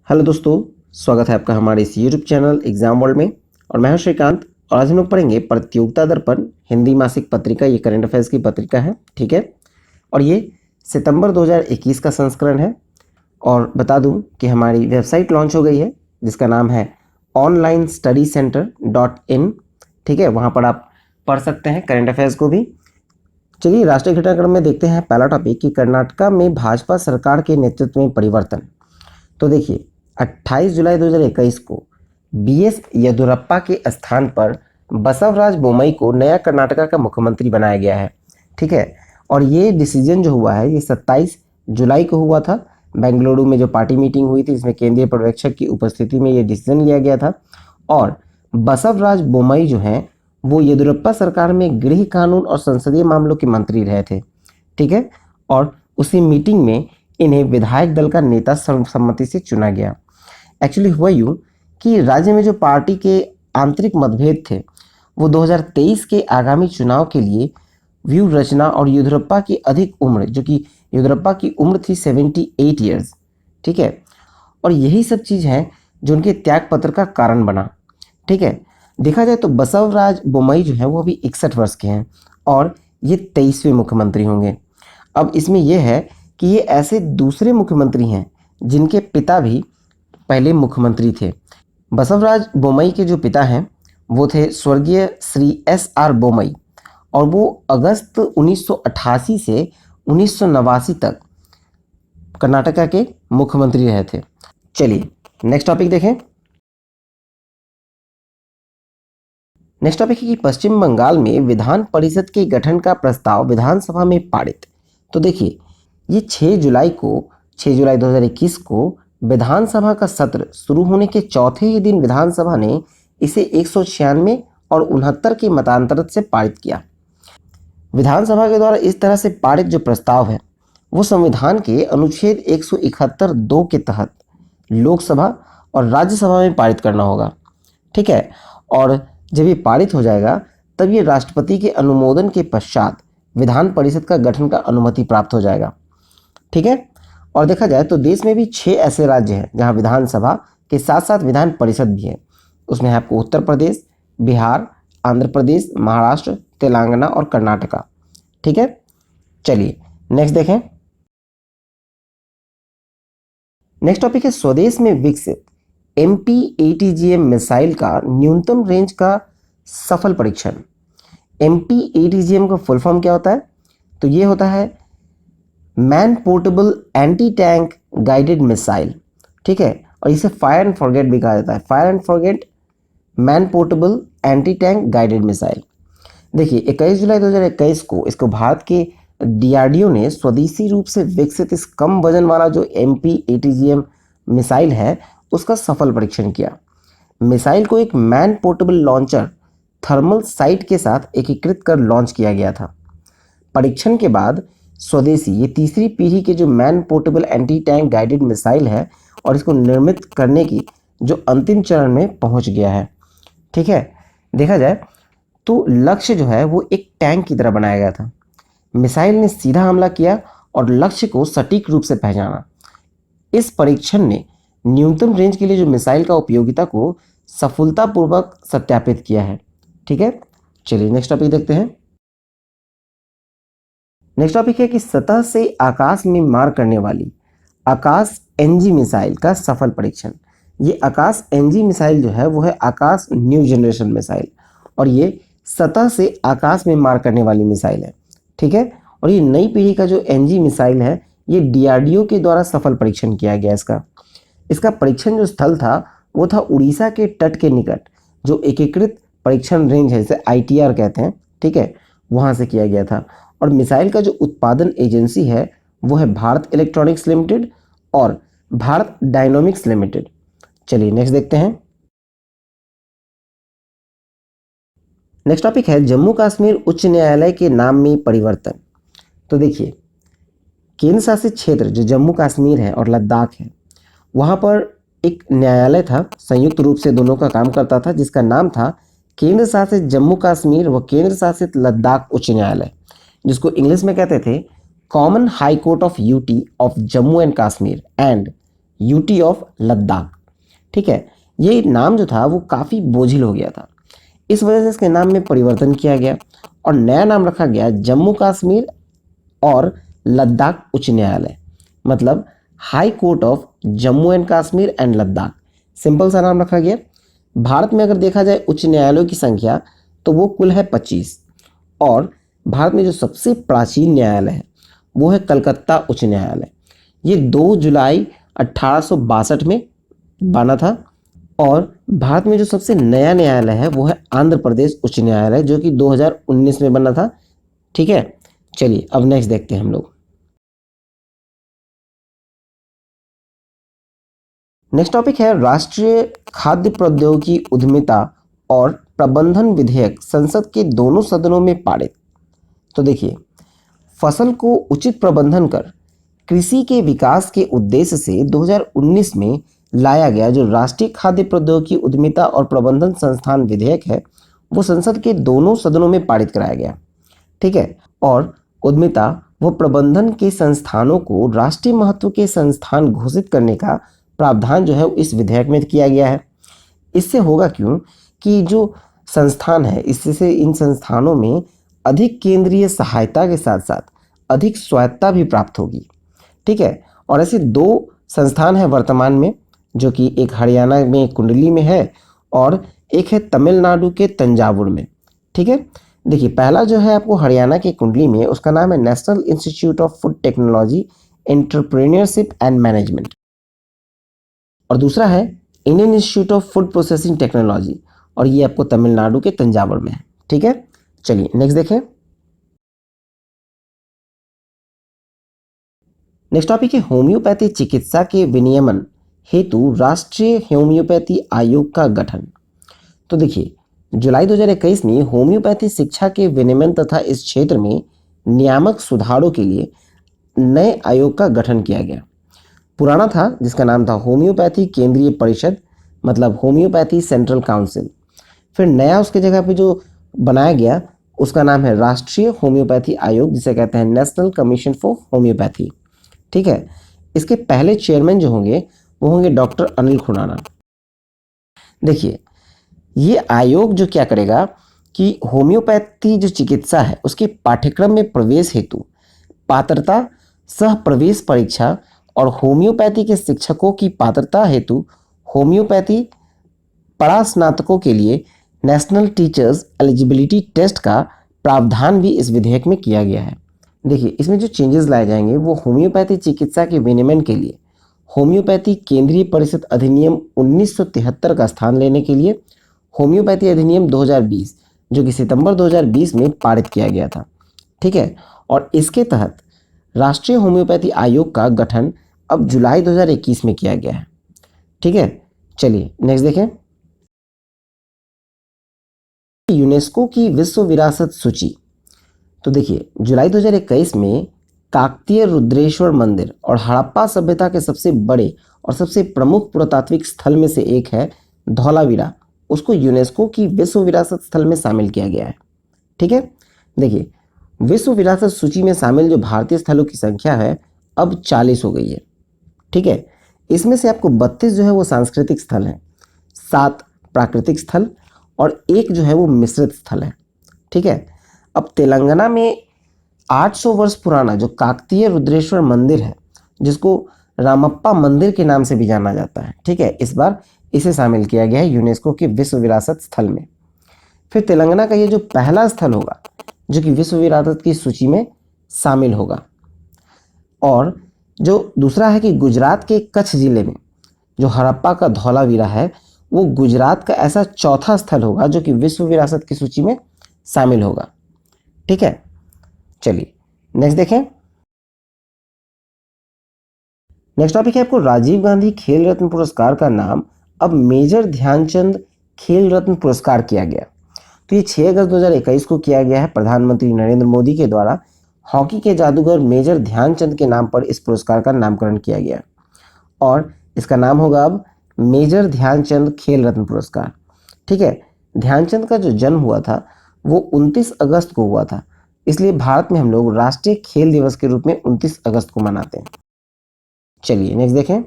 Hello दोस्तों, स्वागत है आपका हमारे इस यूट्यूब चैनल एग्जाम वर्ल्ड में। और मैं हूं श्रीकांत और आज हम लोग पढ़ेंगे प्रतियोगिता दर्पण हिंदी मासिक पत्रिका। ये करंट अफेयर्स की पत्रिका है, ठीक है। और ये सितंबर 2021 का संस्करण है। और बता दूं कि हमारी वेबसाइट लॉन्च हो गई है जिसका नाम है onlinestudycenter.in, ठीक है। वहाँ पर आप पढ़ सकते हैं करंट अफेयर्स को भी। चलिए राष्ट्रीय घटनाक्रम में देखते हैं पहला टॉपिक कि कर्नाटका में भाजपा सरकार के नेतृत्व में परिवर्तन। तो देखिए 28 जुलाई 2021 को बीएस येदियुरप्पा के स्थान पर बसवराज बोम्मई को नया कर्नाटका का मुख्यमंत्री बनाया गया है, ठीक है। और ये डिसीजन जो हुआ है ये 27 जुलाई को हुआ था। बेंगलुरु में जो पार्टी मीटिंग हुई थी इसमें केंद्रीय पर्यवेक्षक की उपस्थिति में ये डिसीजन लिया गया था। और बसवराज बोम्मई जो हैं वो येदियुरप्पा सरकार में गृह कानून और संसदीय मामलों के मंत्री रहे थे, ठीक है। और उसी मीटिंग में इन्हें विधायक दल का नेता सर्वसम्मति से चुना गया। एक्चुअली हुआ यूँ कि राज्य में जो पार्टी के आंतरिक मतभेद थे वो 2023 के आगामी चुनाव के लिए व्यू रचना और येदियुरप्पा की अधिक उम्र, जो कि येदियुरप्पा की उम्र थी 78 ईयर्स, ठीक है। और यही सब चीज़ है जो उनके त्यागपत्र का कारण बना, ठीक है। देखा जाए तो बसवराज बोम्मई जो है वो अभी 61 वर्ष के हैं और ये 23वें मुख्यमंत्री होंगे। अब इसमें यह है कि ये ऐसे दूसरे मुख्यमंत्री हैं जिनके पिता भी पहले मुख्यमंत्री थे। बसवराज बोम्मई के जो पिता हैं वो थे स्वर्गीय श्री SR बोम्मई और वो अगस्त 1988 से 1989 तक कर्नाटका के मुख्यमंत्री रहे थे। चलिए नेक्स्ट टॉपिक देखें। नेक्स्ट टॉपिक है कि पश्चिम बंगाल में विधान परिषद के गठन का प्रस्ताव विधानसभा में पारित। तो देखिए ये 6 जुलाई 2021 को विधानसभा का सत्र शुरू होने के चौथे ही दिन विधानसभा ने इसे 196 और 69 के मतांतर से पारित किया। विधानसभा के द्वारा इस तरह से पारित जो प्रस्ताव है वो संविधान के अनुच्छेद 171(2) के तहत लोकसभा और राज्यसभा में पारित करना होगा, ठीक है। और जब ये पारित हो जाएगा तब ये राष्ट्रपति के अनुमोदन के पश्चात विधान परिषद का गठन का अनुमति प्राप्त हो जाएगा, ठीक है। और देखा जाए तो देश में भी 6 ऐसे राज्य हैं जहां विधानसभा के साथ साथ विधान परिषद भी है। उसमें है आपको उत्तर प्रदेश, बिहार, आंध्र प्रदेश, महाराष्ट्र, तेलंगाना और कर्नाटका, ठीक है। चलिए नेक्स्ट देखें। नेक्स्ट टॉपिक है स्वदेश में विकसित MPATGM मिसाइल का न्यूनतम रेंज का सफल परीक्षण। MPATGM का फुल फॉर्म क्या होता है? तो ये होता है man portable anti tank guided missile, ठीक है। और इसे फायर एंड फॉरगेट भी कहा जाता है, fire and forget man portable anti tank guided missile. देखिए 21 जुलाई 2021 को इसको भारत के DRDO ने स्वदेशी रूप से विकसित इस कम वजन वाला जो MPATGM मिसाइल है उसका सफल परीक्षण किया। मिसाइल को एक man portable launcher thermal site के साथ एकीकृत कर लॉन्च किया गया था। परीक्षण के बाद स्वदेशी ये तीसरी पीढ़ी के जो man portable anti tank guided missile है और इसको निर्मित करने की जो अंतिम चरण में पहुंच गया है, ठीक है। देखा जाए तो लक्ष्य जो है वो एक टैंक की तरह बनाया गया था। मिसाइल ने सीधा हमला किया और लक्ष्य को सटीक रूप से पहचाना। इस परीक्षण ने न्यूनतम रेंज के लिए जो मिसाइल का उपयोगिता को सफलतापूर्वक सत्यापित किया है, ठीक है। चलिए नेक्स्ट टॉपिक देखते हैं। नेक्स्ट टॉपिक है कि सतह से आकाश में मार करने वाली आकाश NG मिसाइल का सफल परीक्षण। ये आकाश NG मिसाइल जो है वो है आकाश न्यू जनरेशन मिसाइल और ये सतह से आकाश में मार करने वाली मिसाइल है, ठीक है। और ये नई पीढ़ी का जो NG मिसाइल है ये DRDO के द्वारा सफल परीक्षण किया गया। इसका परीक्षण जो स्थल था वो था उड़ीसा के तट के निकट जो एकीकृत परीक्षण रेंज है, जिसे ITR कहते हैं, ठीक है, वहाँ से किया गया था। और मिसाइल का जो उत्पादन एजेंसी है वो है भारत इलेक्ट्रॉनिक्स लिमिटेड और भारत डायनामिक्स लिमिटेड। चलिए नेक्स्ट देखते हैं। नेक्स्ट टॉपिक है जम्मू कश्मीर उच्च न्यायालय के नाम में परिवर्तन। तो देखिए केंद्र शासित क्षेत्र जो जम्मू कश्मीर है और लद्दाख है वहाँ पर एक न्यायालय था, संयुक्त रूप से दोनों का काम करता था, जिसका नाम था केंद्र शासित जम्मू कश्मीर व केंद्र शासित लद्दाख उच्च न्यायालय, जिसको इंग्लिश में कहते थे common high court of UT of Jammu and Kashmir and UT of Ladakh. ठीक है, ये नाम जो था वो काफ़ी बोझिल हो गया था, इस वजह से इसके नाम में परिवर्तन किया गया और नया नाम रखा गया जम्मू कश्मीर और लद्दाख उच्च न्यायालय, मतलब high court of Jammu and Kashmir and Ladakh. Simple सा नाम रखा गया। भारत में अगर देखा जाए उच्च न्यायालयों की संख्या तो वो कुल है 25, और भारत में जो सबसे प्राचीन न्यायालय है वो है कलकत्ता उच्च न्यायालय। ये 2 जुलाई 1862 में बना था। और भारत में जो सबसे नया न्यायालय है वो है आंध्र प्रदेश उच्च न्यायालय, जो कि 2019 में बना था। ठीक है, चलिए अब नेक्स्ट देखते हैं हम लोग। नेक्स्ट टॉपिक है राष्ट्रीय खाद्य प्रौद्योगिकी उद्यमिता और प्रबंधन विधेयक संसद के दोनों सदनों में पारित। तो देखिए, फसल को उचित प्रबंधन कर कृषि के विकास के उद्देश्य से 2019 में लाया गया जो राष्ट्रीय खाद्य प्रौद्योगिकी उद्यमिता और प्रबंधन संस्थान विधेयक है, वो संसद के दोनों सदनों में पारित कराया गया। ठीक है, और उद्यमिता व प्रबंधन के संस्थानों को राष्ट्रीय महत्व के संस्थान घोषित करने का प्रावधान जो है इस विधेयक में किया गया है। इससे होगा क्यों कि जो संस्थान है, इससे इन संस्थानों में अधिक केंद्रीय सहायता के साथ साथ अधिक स्वायत्ता भी प्राप्त होगी। ठीक है, और ऐसे 2 संस्थान हैं वर्तमान में, जो कि एक हरियाणा में कुंडली में है और एक है तमिलनाडु के तंजावुर में। ठीक है, देखिए पहला जो है आपको हरियाणा के कुंडली में, उसका नाम है national institute of food technology entrepreneurship and management, और दूसरा है Indian institute of food processing technology, और ये आपको तमिलनाडु के तंजावुर में है। ठीक है, चलिए नेक्स्ट देखें। नेक्स्ट टॉपिक है होम्योपैथी चिकित्सा के विनियमन हेतु राष्ट्रीय होम्योपैथी आयोग का गठन। तो देखिए, जुलाई 2021 में होम्योपैथी शिक्षा के विनियमन तथा इस क्षेत्र में नियामक सुधारों के लिए नए आयोग का गठन किया गया। पुराना था जिसका नाम था होम्योपैथी केंद्रीय परिषद, मतलब होम्योपैथी सेंट्रल काउंसिल। फिर नया उसके जगह पे जो बनाया गया उसका नाम है राष्ट्रीय होम्योपैथी आयोग, जिसे कहते हैं नेशनल कमीशन फॉर होम्योपैथी। ठीक है, इसके पहले चेयरमैन जो होंगे वो होंगे डॉक्टर अनिल खुराना। देखिए, ये आयोग जो क्या करेगा कि होम्योपैथी जो चिकित्सा है उसके पाठ्यक्रम में प्रवेश हेतु पात्रता सह प्रवेश परीक्षा और होम्योपैथी के शिक्षकों की पात्रता हेतु होम्योपैथी परास्नातकों के लिए नेशनल टीचर्स एलिजिबिलिटी टेस्ट का प्रावधान भी इस विधेयक में किया गया है। देखिए, इसमें जो चेंजेस लाए जाएंगे वो होम्योपैथी चिकित्सा के विनियमन के लिए होम्योपैथी केंद्रीय परिषद अधिनियम 1973 का स्थान लेने के लिए होम्योपैथी अधिनियम 2020, जो कि सितंबर 2020 में पारित किया गया था। ठीक है, और इसके तहत राष्ट्रीय होम्योपैथी आयोग का गठन अब जुलाई 2021 में किया गया है। ठीक है, चलिए नेक्स्ट देखें। यूनेस्को की विश्व विरासत सूची। तो देखिए, जुलाई 2021 में काकतीय रुद्रेश्वर मंदिर और हड़प्पा सभ्यता के सबसे बड़े और सबसे प्रमुख पुरातात्विक स्थल में से एक है धौलावीरा, उसको यूनेस्को की विश्व विरासत स्थल में शामिल किया गया है। ठीक है, देखिए विश्व विरासत सूची में शामिल जो भारतीय स्थलों की संख्या है अब 40 हो गई है। ठीक है, इसमें से आपको 32 जो है वो सांस्कृतिक स्थल हैं, 7 प्राकृतिक स्थल और 1 जो है वो मिश्रित स्थल है। ठीक है, अब तेलंगाना में 800 वर्ष पुराना जो काकतीय रुद्रेश्वर मंदिर है, जिसको रामप्पा मंदिर के नाम से भी जाना जाता है, ठीक है, इस बार इसे शामिल किया गया है यूनेस्को के विश्व विरासत स्थल में। फिर तेलंगाना का ये जो पहला स्थल होगा जो कि विश्व विरासत की सूची में शामिल होगा। और जो दूसरा है कि गुजरात के कच्छ जिले में जो हड़प्पा का धौलावीरा है, वो गुजरात का ऐसा चौथा स्थल होगा जो कि विश्व विरासत की सूची में शामिल होगा। ठीक है, चलिए नेक्स्ट देखें। नेक्स्ट टॉपिक है आपको राजीव गांधी खेल रत्न पुरस्कार का नाम अब मेजर ध्यानचंद खेल रत्न पुरस्कार किया गया। तो ये 6 अगस्त 2021 को किया गया है। प्रधानमंत्री नरेंद्र मोदी के द्वारा हॉकी के जादूगर मेजर ध्यानचंद के नाम पर इस पुरस्कार का नामकरण किया गया और इसका नाम होगा अब मेजर ध्यानचंद खेल रत्न पुरस्कार। ठीक है, ध्यानचंद का जो जन्म हुआ था वो 29 अगस्त को हुआ था, इसलिए भारत में हम लोग राष्ट्रीय खेल दिवस के रूप में 29 अगस्त को मनाते हैं। चलिए नेक्स्ट देखें।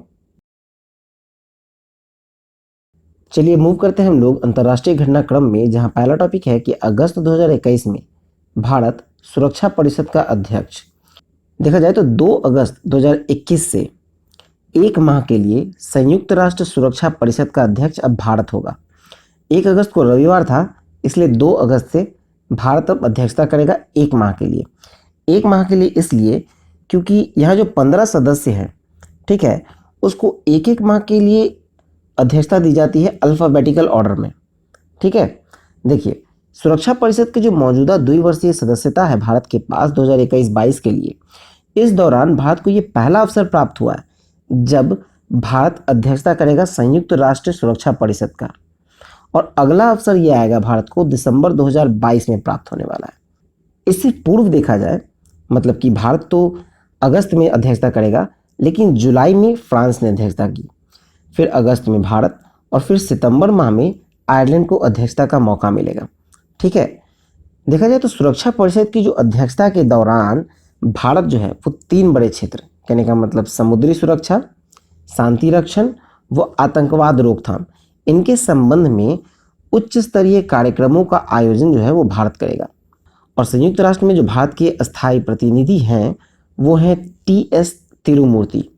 चलिए मूव करते हैं हम लोग अंतर्राष्ट्रीय घटनाक्रम में, जहां पहला टॉपिक है कि अगस्त 2021 में भारत सुरक्षा परिषद का अध्यक्ष। देखा जाए तो 2 अगस्त 2021 से एक माह के लिए संयुक्त राष्ट्र सुरक्षा परिषद का अध्यक्ष अब भारत होगा। 1 अगस्त को रविवार था, इसलिए 2 अगस्त से भारत अब अध्यक्षता करेगा 1 माह के लिए। 1 माह के लिए इसलिए क्योंकि यहाँ जो 15 सदस्य हैं, ठीक है, उसको एक एक माह के लिए अध्यक्षता दी जाती है अल्फ़ाबेटिकल ऑर्डर में। ठीक है, देखिए सुरक्षा परिषद के जो मौजूदा द्विवर्षीय सदस्यता है भारत के पास 2021-22 के लिए, इस दौरान भारत को ये पहला अवसर प्राप्त हुआ है जब भारत अध्यक्षता करेगा संयुक्त राष्ट्र सुरक्षा परिषद का, और अगला अवसर ये आएगा भारत को दिसंबर 2022 में प्राप्त होने वाला है। इससे पूर्व देखा जाए, मतलब कि भारत तो अगस्त में अध्यक्षता करेगा, लेकिन जुलाई में फ्रांस ने अध्यक्षता की, फिर अगस्त में भारत, और फिर सितंबर माह में आयरलैंड को अध्यक्षता का मौका मिलेगा। ठीक है, देखा जाए तो सुरक्षा परिषद की जो अध्यक्षता के दौरान भारत जो है वो 3 बड़े क्षेत्र, कहने का मतलब समुद्री सुरक्षा, शांति रक्षण व आतंकवाद रोकथाम, इनके संबंध में उच्च स्तरीय कार्यक्रमों का आयोजन जो है वो भारत करेगा। और संयुक्त राष्ट्र में जो भारत के अस्थायी प्रतिनिधि हैं वो हैं TS तिरुमूर्ति।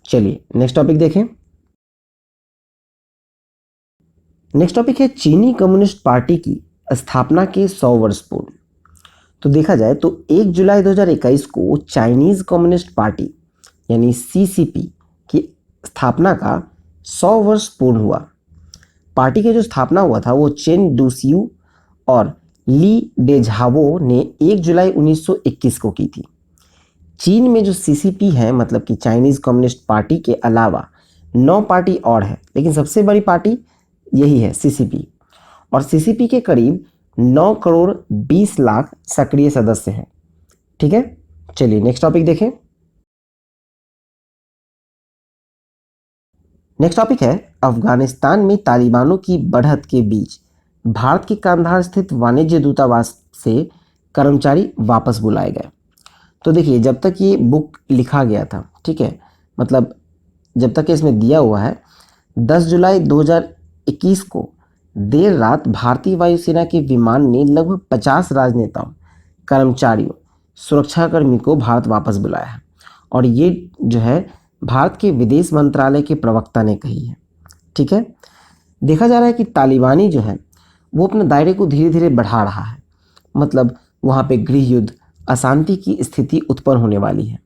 चलिए नेक्स्ट टॉपिक देखें। नेक्स्ट टॉपिक है चीनी कम्युनिस्ट पार्टी की स्थापना के 100 वर्ष पूर्ण। तो देखा जाए तो 1 जुलाई 2021 को चाइनीज कम्युनिस्ट पार्टी यानी CCP की स्थापना का 100 वर्ष पूर्ण हुआ। पार्टी की जो स्थापना हुआ था वो चेन डूसियू और ली डेझावो ने 1 जुलाई 1921 को की थी। चीन में जो CCP है, मतलब कि चाइनीज कम्युनिस्ट पार्टी के अलावा 9 पार्टी और है, लेकिन सबसे बड़ी पार्टी यही है CCP, और CCP के करीब 9 करोड़ 20 लाख सक्रिय सदस्य हैं। ठीक है, चलिए नेक्स्ट टॉपिक देखें। नेक्स्ट टॉपिक है अफगानिस्तान में तालिबानों की बढ़त के बीच भारत के कांधार स्थित वाणिज्य दूतावास से कर्मचारी वापस बुलाए गए। तो देखिए, जब तक ये बुक लिखा गया था, ठीक है, मतलब जब तक इसमें दिया हुआ है 10 जुलाई 2021 को देर रात भारतीय वायुसेना के विमान ने लगभग 50 राजनेताओं, कर्मचारियों, सुरक्षाकर्मी को भारत वापस बुलाया है, और ये जो है भारत के विदेश मंत्रालय के प्रवक्ता ने कही है। ठीक है, देखा जा रहा है कि तालिबानी जो है वो अपने दायरे को धीरे धीरे बढ़ा रहा है, मतलब वहाँ पे गृह युद्ध, अशांति की स्थिति उत्पन्न होने वाली है।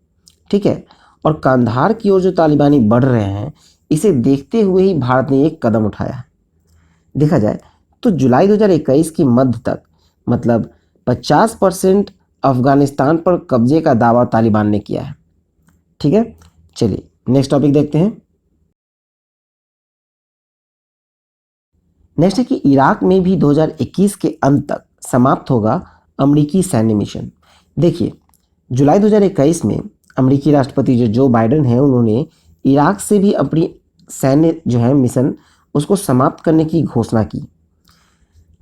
ठीक है, और कांधार की ओर जो तालिबानी बढ़ रहे हैं, इसे देखते हुए ही भारत ने एक कदम उठाया है। देखा जाए तो जुलाई 2021 की मध्य तक, मतलब 50% अफगानिस्तान पर कब्जे का दावा तालिबान ने किया है। ठीक है, चलिए नेक्स्ट टॉपिक देखते हैं। नेक्स्ट है कि इराक में भी 2021 के अंत तक समाप्त होगा अमेरिकी सैन्य मिशन। देखिए, जुलाई 2021 में अमेरिकी राष्ट्रपति जो बाइडेन हैं, उन्होंने इराक से भी अपनी सैन्य जो है मिशन उसको समाप्त करने की घोषणा की।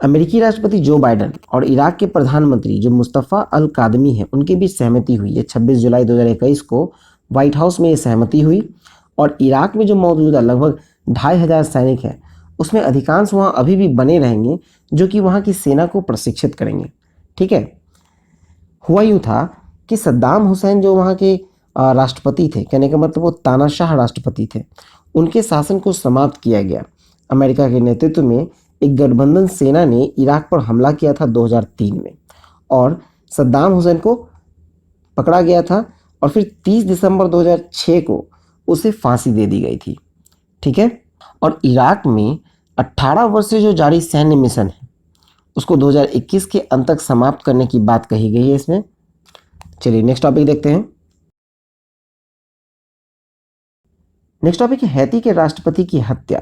अमेरिकी राष्ट्रपति जो बाइडेन और इराक के प्रधानमंत्री जो मुस्तफ़ा अल कादमी हैं, उनके बीच सहमति हुई है। 26 जुलाई 2021 को व्हाइट हाउस में ये सहमति हुई, और इराक में जो मौजूदा लगभग 2500 सैनिक हैं, उसमें अधिकांश वहाँ अभी भी बने रहेंगे, जो कि वहाँ की सेना को प्रशिक्षित करेंगे। ठीक है, हुआ यूँ था कि सद्दाम हुसैन जो वहाँ के राष्ट्रपति थे, कहने का मतलब वो तानाशाह राष्ट्रपति थे, उनके शासन को समाप्त किया गया। अमेरिका के नेतृत्व में एक गठबंधन सेना ने इराक पर हमला किया था 2003 में, और सद्दाम हुसैन को पकड़ा गया था, और फिर 30 दिसंबर 2006 को उसे फांसी दे दी गई थी। ठीक है, और इराक में 18 वर्ष से जो जारी सैन्य मिशन है उसको 2021 के अंत तक समाप्त करने की बात कही गई है इसमें। चलिए नेक्स्ट टॉपिक देखते हैं। नेक्स्ट टॉपिक है हैती के राष्ट्रपति की हत्या।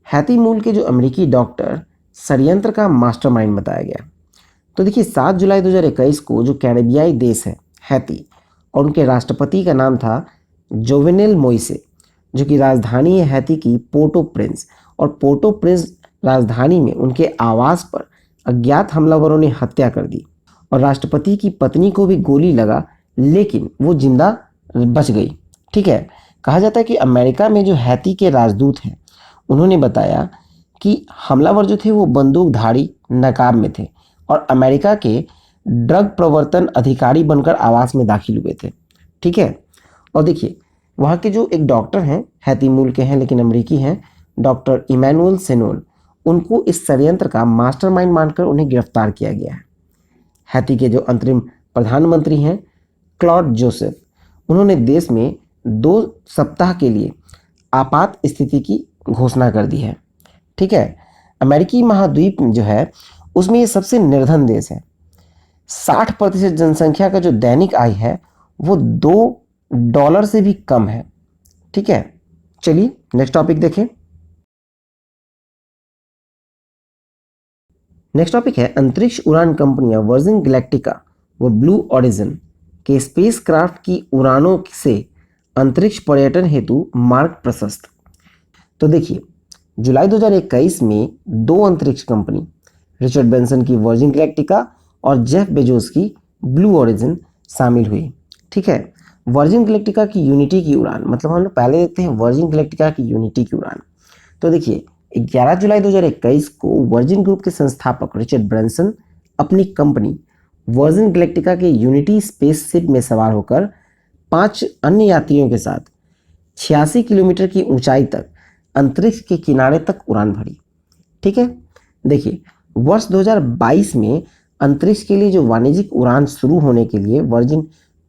हैती मूल के जो अमेरिकी डॉक्टर षड्यंत्र का मास्टरमाइंड बताया गया। तो देखिए, 7 जुलाई 2021 को जो कैरेबियाई देश है हैती, और उनके राष्ट्रपति का नाम था जोवेनेल मोइसे, जो कि राजधानी है हैती की पोर्टो प्रिंस, और पोर्टो प्रिंस राजधानी में उनके आवास पर अज्ञात हमलावरों ने हत्या कर दी, और राष्ट्रपति की पत्नी को भी गोली लगा, लेकिन वो जिंदा बच गई। ठीक है, कहा जाता है कि अमेरिका में जो हैती के राजदूत हैं, उन्होंने बताया कि हमलावर जो थे वो बंदूकधारी नकाब में थे और अमेरिका के ड्रग प्रवर्तन अधिकारी बनकर आवास में दाखिल हुए थे। ठीक है, और देखिए वहाँ के जो एक डॉक्टर हैं, हैती मूल के हैं लेकिन अमेरिकी हैं, डॉक्टर इमैनुअल सेनोन, उनको इस षड्यंत्र का मास्टरमाइंड मानकर उन्हें गिरफ्तार किया गया है। हैती के जो अंतरिम प्रधानमंत्री हैं क्लॉड जोसेफ, उन्होंने देश में 2 सप्ताह के लिए आपात स्थिति की घोषणा कर दी है। ठीक है, अमेरिकी महाद्वीप जो है उसमें ये सबसे निर्धन देश है। 60% जनसंख्या का जो दैनिक आय है वो $2 से भी कम है। ठीक है, चलिए नेक्स्ट टॉपिक देखें। नेक्स्ट टॉपिक है अंतरिक्ष उड़ान कंपनियां वर्जिन गैलेक्टिका व ब्लू ओरिजिन के स्पेसक्राफ्ट की उड़ानों से अंतरिक्ष पर्यटन हेतु मार्ग प्रशस्त। तो देखिए जुलाई 2021 में 2 अंतरिक्ष कंपनी रिचर्ड ब्रैंसन की वर्जिन गैलेक्टिका और जेफ बेजोस की ब्लू ओरिजिन शामिल हुई। ठीक है, वर्जिन गैलेक्टिका की यूनिटी की उड़ान, मतलब हम लोग पहले देखते हैं वर्जिन गैलेक्टिका की यूनिटी की उड़ान। तो देखिए 11 जुलाई 2021 को वर्जिन ग्रुप के संस्थापक रिचर्ड ब्रैंसन अपनी कंपनी वर्जिन गैलेक्टिका के यूनिटी स्पेसशिप में सवार होकर 5 अन्य यात्रियों के साथ 86 किलोमीटर की ऊंचाई तक अंतरिक्ष के किनारे तक उड़ान भरी। ठीक है, देखिए वर्ष 2022 में अंतरिक्ष के लिए जो वाणिज्यिक उड़ान शुरू होने के लिए वर्जिन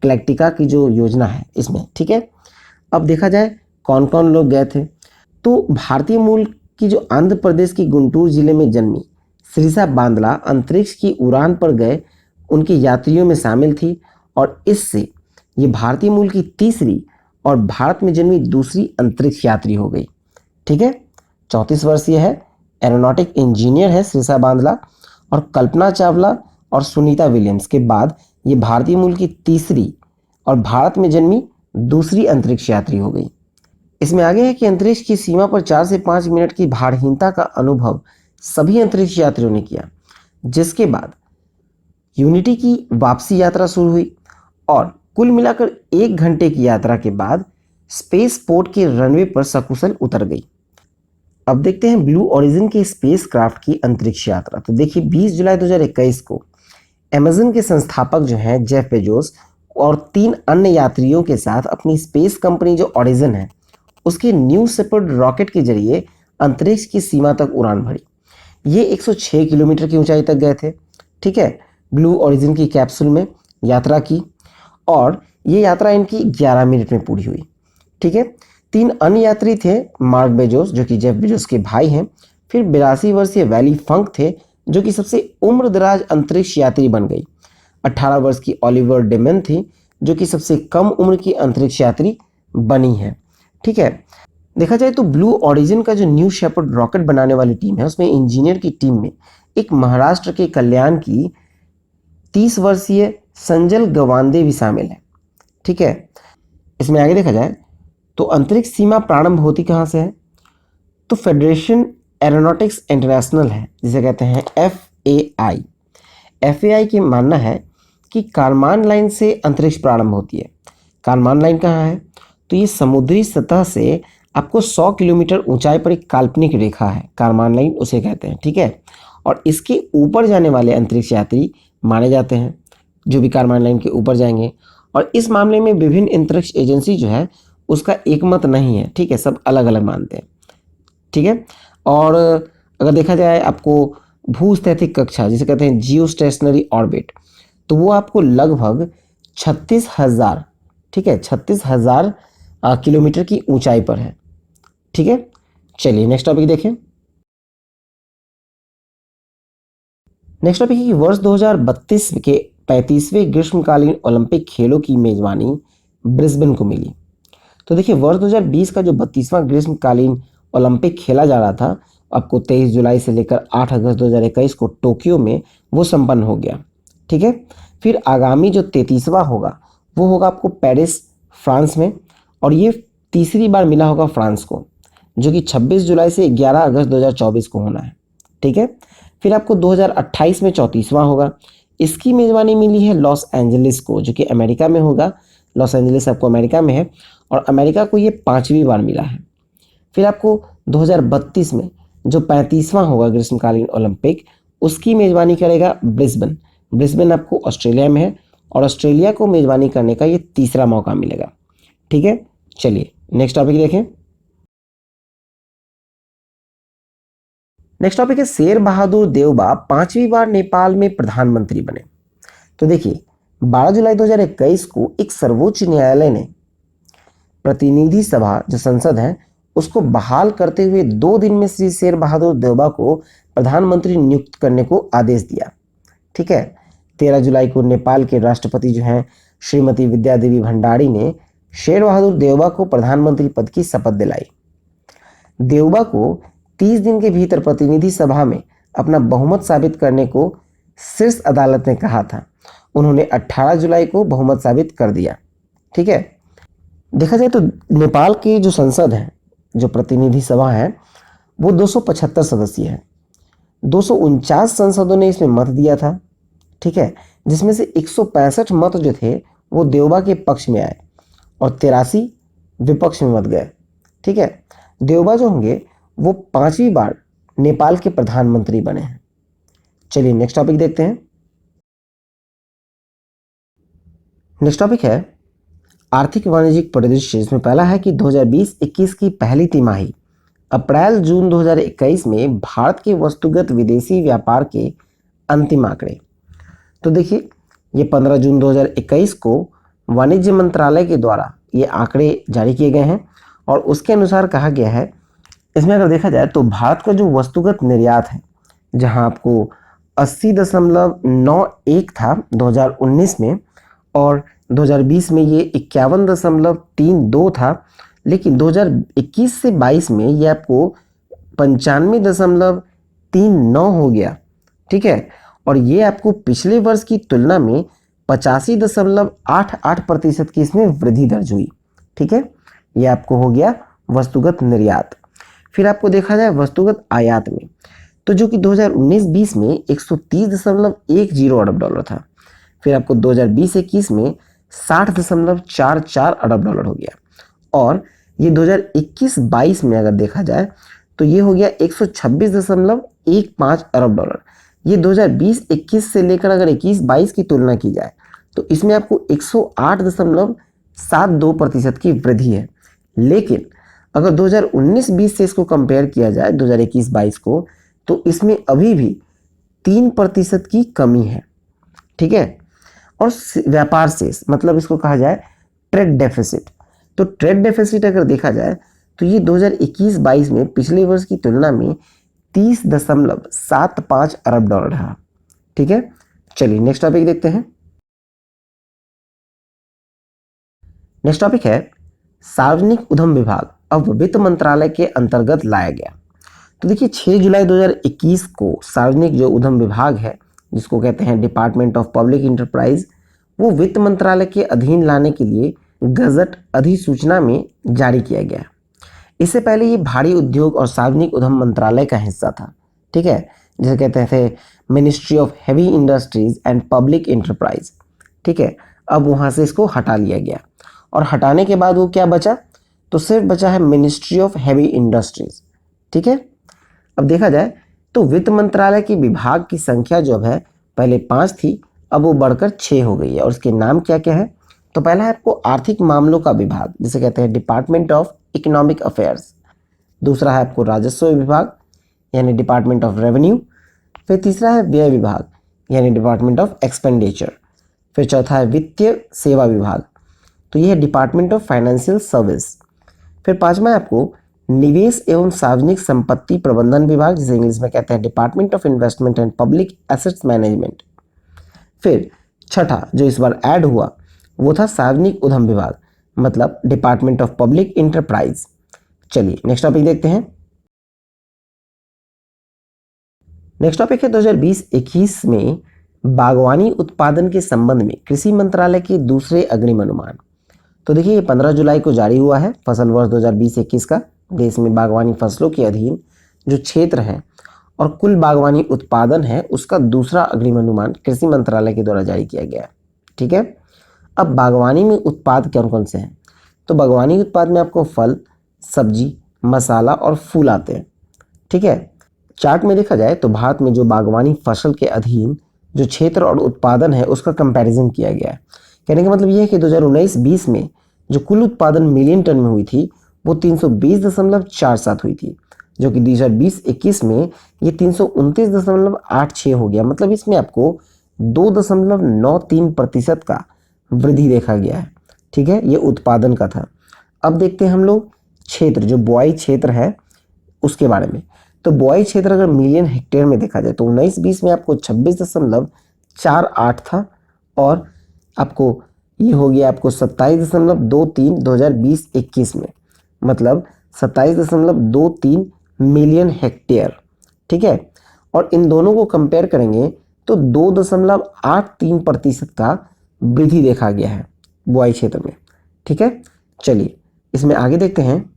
गैलेक्टिका की जो योजना है इसमें। ठीक है, अब देखा जाए कौन कौन लोग गए थे। तो भारतीय मूल की जो आंध्र प्रदेश की गुंटूर जिले में जन्मी श्रीसा बांदला अंतरिक्ष की उड़ान पर गए उनके यात्रियों में शामिल थी और इससे ये भारतीय मूल की तीसरी और भारत में जन्मी दूसरी अंतरिक्ष यात्री हो गई। ठीक है, 34 वर्षीय है, एरोनॉटिक इंजीनियर है श्रीसा बांदला और कल्पना चावला और सुनीता विलियम्स के बाद ये भारतीय मूल की तीसरी और भारत में जन्मी दूसरी अंतरिक्ष यात्री हो गई। इसमें आगे है कि अंतरिक्ष की सीमा पर 4 से 5 मिनट की भारहीनता का अनुभव सभी अंतरिक्ष यात्रियों ने किया, जिसके बाद यूनिटी की वापसी यात्रा शुरू हुई और कुल मिलाकर 1 घंटे की यात्रा के बाद स्पेस पोर्ट के रनवे पर सकुशल उतर गई। अब देखते हैं ब्लू ओरिजिन के स्पेसक्राफ्ट की अंतरिक्ष यात्रा। तो देखिए 20 जुलाई 2021 को अमेज़न के संस्थापक जो हैं जेफ बेजोस और 3 अन्य यात्रियों के साथ अपनी स्पेस कंपनी जो ओरिजिन है उसके न्यू शेपर्ड रॉकेट के जरिए अंतरिक्ष की सीमा तक उड़ान भरी। ये 106 किलोमीटर की ऊंचाई तक गए थे। ठीक है, ब्लू ओरिजिन की कैप्सूल में यात्रा की और ये यात्रा इनकी 11 मिनट में पूरी हुई। ठीक है, 3 अन्य यात्री थे मार्क बेजोस जो कि जेफ बेजोस के भाई हैं, फिर 82 वर्षीय वैली फंक थे जो कि सबसे उम्रदराज अंतरिक्ष यात्री बन गई। 18 वर्ष की ओलिवर डेमन थी जो कि सबसे कम उम्र की अंतरिक्ष यात्री बनी है। ठीक है, देखा जाए तो ब्लू ओरिजिन का जो न्यू शेपर्ड रॉकेट बनाने वाली टीम है उसमें इंजीनियर की टीम में एक महाराष्ट्र के कल्याण की 30 वर्षीय संजल गवांदे भी शामिल है। ठीक है, इसमें आगे देखा जाए तो अंतरिक्ष सीमा प्रारंभ होती कहाँ से है, तो फेडरेशन एरोनॉटिक्स इंटरनेशनल है जिसे कहते हैं FAI। FAI की मानना है कि कारमान लाइन से अंतरिक्ष प्रारंभ होती है। कारमान लाइन कहाँ है, तो ये समुद्री सतह से आपको 100 किलोमीटर ऊंचाई पर एक काल्पनिक रेखा है, कारमान लाइन उसे कहते हैं। ठीक है, और इसके ऊपर जाने वाले अंतरिक्ष यात्री माने जाते हैं जो भी कारमान लाइन के ऊपर जाएंगे। और इस मामले में विभिन्न अंतरिक्ष एजेंसी जो है उसका एकमत नहीं है। ठीक है, सब अलग अलग मानते हैं। ठीक है, और अगर देखा जाए आपको भूस्थैतिक कक्षा जिसे कहते हैं जियो स्टेशनरी ऑर्बिट, तो वो आपको लगभग 36,000, ठीक है 36,000 किलोमीटर की ऊंचाई पर है। ठीक है, चलिए नेक्स्ट टॉपिक देखें। नेक्स्ट टॉपिक है कि वर्ष 2032 के 35वें ग्रीष्मकालीन ओलंपिक खेलों की मेजबानी ब्रिस्बेन को मिली। तो देखिए वर्ष 2020 का जो 32वां ग्रीष्मकालीन ओलंपिक खेला जा रहा था आपको 23 जुलाई से लेकर 8 अगस्त 2021 को टोक्यो में वो संपन्न हो गया। ठीक है, फिर आगामी जो 33वां होगा वो होगा आपको पेरिस फ्रांस में, और ये तीसरी बार मिला होगा फ्रांस को, जो कि 26 जुलाई से 11 अगस्त 2024 को होना है। ठीक है, फिर आपको 2028 में 34वां होगा, इसकी मेजबानी मिली है लॉस एंजलिस को जो कि अमेरिका में होगा। लॉस एंजलिस आपको अमेरिका में है और अमेरिका को ये 5वीं बार मिला है। फिर आपको 2032 में जो 35वां होगा ग्रीष्मकालीन ओलंपिक, उसकी मेजबानी करेगा ब्रिस्बेन। ब्रिस्बेन आपको ऑस्ट्रेलिया में है और ऑस्ट्रेलिया को मेजबानी करने का ये तीसरा मौका मिलेगा। ठीक है, चलिए नेक्स्ट टॉपिक देखें। नेक्स्ट टॉपिक है शेर बहादुर देवबा 5वीं बार नेपाल में प्रधानमंत्री बने। तो देखिए 12 जुलाई 2021 को एक सर्वोच्च न्यायालय ने प्रतिनिधि सभा जो संसद है उसको बहाल करते हुए 2 दिन में श्री शेर बहादुर देवबा को प्रधानमंत्री नियुक्त करने को आदेश दिया। ठीक है, 13 जुलाई को नेपाल के राष्ट्रपति जो हैं श्रीमती विद्या देवी भंडारी ने शेर बहादुर देवबा को प्रधानमंत्री पद की शपथ दिलाई। देवबा को 30 दिन के भीतर प्रतिनिधि सभा में अपना बहुमत साबित करने को शीर्ष अदालत ने कहा था। उन्होंने 18 जुलाई को बहुमत साबित कर दिया। ठीक है, देखा जाए तो नेपाल की जो संसद है, जो प्रतिनिधि सभा है, वो 275 सदस्यीय है। 249 सांसदों ने इसमें मत दिया था। ठीक है, जिसमें से 165 मत जो थे वो देवबा के पक्ष में आए और 83 विपक्ष में मत गए। ठीक है, देवबा जो होंगे वो 5वीं बार नेपाल के प्रधानमंत्री बने हैं। चलिए नेक्स्ट टॉपिक देखते हैं। नेक्स्ट टॉपिक है आर्थिक वाणिज्यिक परिदृश्य। इसमें पहला है कि 2020-21 की पहली तिमाही अप्रैल जून 2021 में भारत के वस्तुगत विदेशी व्यापार के अंतिम आंकड़े। तो देखिए ये 15 जून 2021 को वाणिज्य मंत्रालय के द्वारा ये आंकड़े जारी किए गए हैं और उसके अनुसार कहा गया है, इसमें अगर देखा जाए तो भारत का जो वस्तुगत निर्यात है, जहां आपको 80.91 था 2019 में और 2020 में ये 51.32 था, लेकिन 2021 से 22 में ये आपको 95.39 हो गया। ठीक है, और ये आपको पिछले वर्ष की तुलना में 85.88% की इसमें वृद्धि दर्ज हुई। ठीक है, ये आपको हो गया वस्तुगत निर्यात। फिर आपको देखा जाए वस्तुगत आयात में, तो जो कि 2019-20 में 130.10 अरब डॉलर था। फिर आपको 2020-21 में 60.44 अरब डॉलर हो गया और ये 2021-22 में अगर देखा जाए तो ये हो गया 126.15 अरब डॉलर। ये 2020-21 से लेकर अगर 21-22 की तुलना की जाए तो इसमें आपको 108.72% की वृद्धि है। लेकिन अगर 2019-20 से इसको कंपेयर किया जाए 2021-22 को, तो इसमें अभी भी 3% की कमी है। ठीक है, और व्यापार शेष मतलब इसको कहा जाए ट्रेड डेफिसिट। तो ट्रेड डेफिसिट अगर देखा जाए तो ये 2021-22 में पिछले वर्ष की तुलना में 30.75 अरब डॉलर रहा। ठीक है, चलिए नेक्स्ट टॉपिक देखते हैं। नेक्स्ट टॉपिक है सार्वजनिक उद्यम विभाग अब वित्त मंत्रालय के अंतर्गत लाया गया। तो देखिए 6 जुलाई 2021 को सार्वजनिक जो उद्यम विभाग है, जिसको कहते हैं डिपार्टमेंट ऑफ पब्लिक इंटरप्राइज, वो वित्त मंत्रालय के अधीन लाने के लिए गजट अधिसूचना में जारी किया गया। इससे पहले ये भारी उद्योग और सार्वजनिक उद्यम मंत्रालय का हिस्सा था। ठीक है, जिसे कहते थे ministry of heavy industries and public enterprise. ठीक है, अब वहाँ से इसको हटा लिया गया और हटाने के बाद वो क्या बचा, तो सिर्फ बचा है मिनिस्ट्री ऑफ हैवी इंडस्ट्रीज। ठीक है, अब देखा जाए तो वित्त मंत्रालय के विभाग की संख्या जो है पहले 5 थी, अब वो बढ़कर 6 हो गई है और उसके नाम क्या क्या है। तो पहला है आपको आर्थिक मामलों का विभाग, जिसे कहते हैं डिपार्टमेंट ऑफ इकोनॉमिक अफेयर्स। दूसरा है आपको राजस्व विभाग यानी डिपार्टमेंट ऑफ रेवेन्यू। फिर तीसरा है व्यय विभाग यानी डिपार्टमेंट ऑफ एक्सपेंडिचर। फिर चौथा है वित्तीय सेवा विभाग, तो यह है डिपार्टमेंट ऑफ फाइनेंशियल सर्विस। फिर पांचवा है आपको निवेश एवं सार्वजनिक संपत्ति प्रबंधन विभाग, जिसे इंग्लिश में कहते हैं department of investment and public assets management. फिर छठा जो इस बार ऐड हुआ वो था सार्वजनिक उद्यम विभाग, मतलब डिपार्टमेंट ऑफ पब्लिक इंटरप्राइज। चलिए नेक्स्ट टॉपिक देखते हैं। नेक्स्ट टॉपिक है 2020-21 में बागवानी उत्पादन के संबंध में कृषि मंत्रालय के दूसरे अग्रिम अनुमान। तो देखिए ये 15 जुलाई को जारी हुआ है फसल वर्ष 2020-21 का। देश में बागवानी फसलों के अधीन जो क्षेत्र है और कुल बागवानी उत्पादन है उसका दूसरा अग्रिम अनुमान कृषि मंत्रालय के द्वारा जारी किया गया है। ठीक है, अब बागवानी में उत्पाद कौन कौन से हैं, तो बागवानी उत्पाद में आपको फल, सब्जी, मसाला और फूल आते हैं। ठीक है, चार्ट में देखा जाए तो भारत में जो बागवानी फसल के अधीन जो क्षेत्र और उत्पादन है उसका कंपैरिजन किया गया है। कहने का मतलब यह है कि 2019-20 में जो कुल उत्पादन मिलियन टन में हुई थी वो 320.47 हुई थी, जो कि 2020-21 में ये 329.86 हो गया। मतलब इसमें आपको 2.93% का वृद्धि देखा गया है। ठीक है, ये उत्पादन का था। अब देखते हैं हम लोग क्षेत्र, जो बुआई क्षेत्र है उसके बारे में। तो बुआई क्षेत्र अगर मिलियन हेक्टेयर में देखा जाए तो 19-20 में आपको 26.48 था, और आपको ये हो गया आपको 27.23 2020-21 में, मतलब 27.23 मिलियन हेक्टेयर। ठीक है, और इन दोनों को कंपेयर करेंगे तो 2.83% का वृद्धि देखा गया है बुआई क्षेत्र में। ठीक है, चलिए इसमें आगे देखते हैं।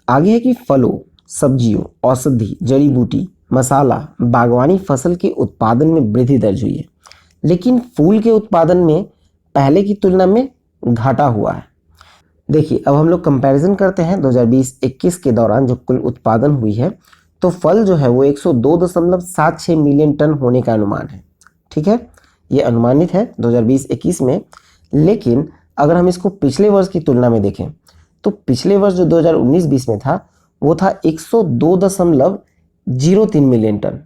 आगे है कि फलों, सब्जियों, औषधि, जड़ी बूटी, मसाला, बागवानी फसल के उत्पादन में वृद्धि दर्ज हुई है, लेकिन फूल के उत्पादन में पहले की तुलना में घाटा हुआ है। देखिए अब हम लोग कंपैरिजन करते हैं 2020-21 के दौरान जो कुल उत्पादन हुई है, तो फल जो है वो 102.76 मिलियन टन होने का अनुमान है। ठीक है, ये अनुमानित है 2020-21 में, लेकिन अगर हम इसको पिछले वर्ष की तुलना में देखें तो पिछले वर्ष जो 2019-20 में था वो था 102.03 मिलियन टन।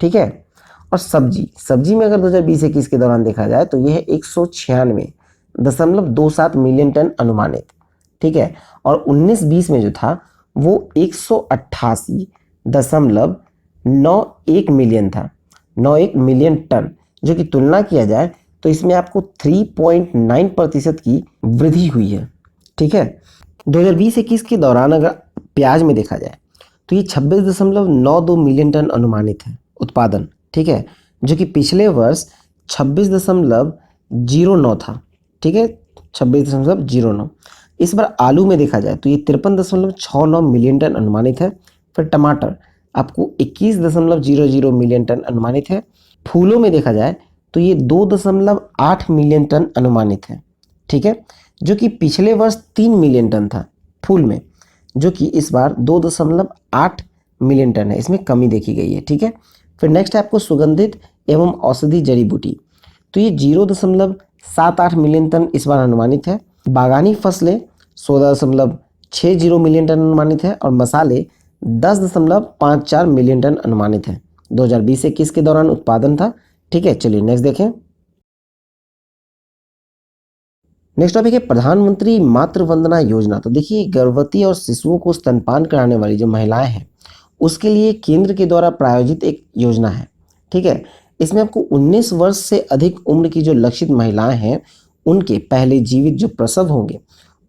ठीक है, और सब्जी में अगर 2020-21 के दौरान देखा जाए तो यह है 196.27 मिलियन टन अनुमानित। ठीक है, और 19-20 में जो था वो 188.91 मिलियन था, 91 मिलियन टन, जो कि तुलना किया जाए तो इसमें आपको 3.9% की वृद्धि हुई है। ठीक है, 2020-21 के दौरान अगर प्याज में देखा जाए तो ये 26.92 मिलियन टन अनुमानित है उत्पादन। ठीक है, जो कि पिछले वर्ष 26.09 था। ठीक है, 26.09। इस बार आलू में देखा जाए तो ये 53.69 मिलियन टन अनुमानित है। फिर टमाटर आपको 21.00 मिलियन टन अनुमानित है। फूलों में देखा जाए तो ये 2.8 मिलियन टन अनुमानित है। ठीक है, जो कि पिछले वर्ष 3 मिलियन टन था फूल में, जो कि इस बार 2.8 मिलियन टन है, इसमें कमी देखी गई है। ठीक है, फिर नेक्स्ट है आपको सुगंधित एवं औषधि जड़ी बूटी, तो ये 0.78 मिलियन टन इस बार अनुमानित है। बागानी फसलें 16.60 मिलियन टन अनुमानित है, और मसाले 10.54 मिलियन टन अनुमानित है। 2020-21 के दौरान उत्पादन था। ठीक है, चलिए नेक्स्ट देखें। नेक्स्ट टॉपिक है प्रधानमंत्री मातृ वंदना योजना। तो देखिए गर्भवती और शिशुओं को स्तनपान कराने वाली जो महिलाएं हैं उसके लिए केंद्र के द्वारा प्रायोजित एक योजना है। ठीक है, इसमें आपको 19 वर्ष से अधिक उम्र की जो लक्षित महिलाएं हैं उनके पहले जीवित जो प्रसव होंगे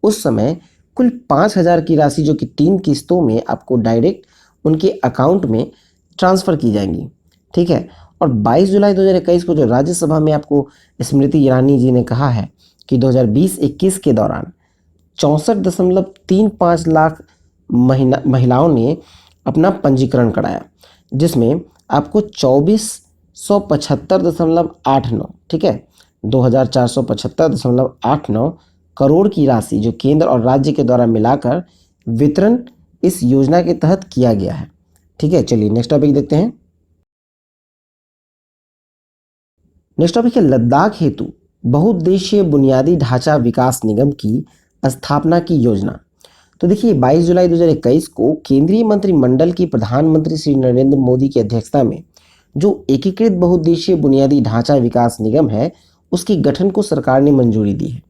उस समय कुल 5,000 की राशि जो कि 3 किस्तों में आपको डायरेक्ट उनके अकाउंट में ट्रांसफ़र की जाएंगी। ठीक है, और 22 जुलाई 2021 को जो राज्यसभा में आपको स्मृति ईरानी जी ने कहा है कि 2020-21 के दौरान 64.35 लाख महिलाओं ने अपना पंजीकरण कराया, जिसमें आपको 2475.89, ठीक है, 2475.89 करोड़ की राशि जो केंद्र और राज्य के द्वारा मिलाकर वितरण इस योजना के तहत किया गया है। ठीक है, चलिए नेक्स्ट टॉपिक देखते हैं। नेक्स्ट टॉपिक है लद्दाख हेतु बहुउद्देशीय बुनियादी ढांचा विकास निगम की स्थापना की योजना। तो देखिए 22 जुलाई 2021 को केंद्रीय मंत्रिमंडल की प्रधानमंत्री श्री नरेंद्र मोदी की अध्यक्षता में जो एकीकृत बहुउद्देशीय बुनियादी ढांचा विकास निगम है उसके गठन को सरकार ने मंजूरी दी है।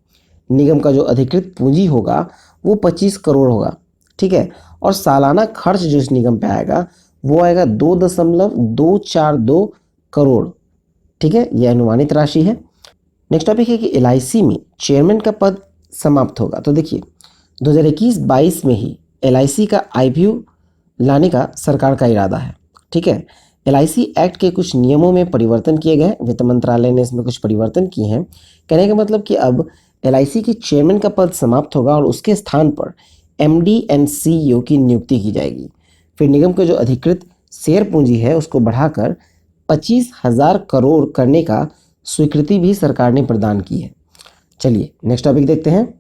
निगम का जो अधिकृत पूंजी होगा वो 25 करोड़ होगा। ठीक है, और सालाना खर्च जो इस निगम पे आएगा वो आएगा 2.242 करोड़। ठीक है, यह अनुमानित राशि है। नेक्स्ट टॉपिक है कि LIC में चेयरमैन का पद समाप्त होगा। तो देखिए 2021-22 में ही LIC का IPO लाने का सरकार का इरादा है। ठीक है, LIC एक्ट के कुछ नियमों में परिवर्तन किए गए, वित्त मंत्रालय ने इसमें कुछ परिवर्तन किए हैं। कहने का मतलब कि अब LIC के चेयरमैन का पद समाप्त होगा और उसके स्थान पर MD एंड CEO की नियुक्ति की जाएगी। फिर निगम का जो अधिकृत शेयर पूंजी है उसको बढ़ाकर 25,000 करोड़ करने का स्वीकृति भी सरकार ने प्रदान की है। चलिए नेक्स्ट टॉपिक देखते हैं।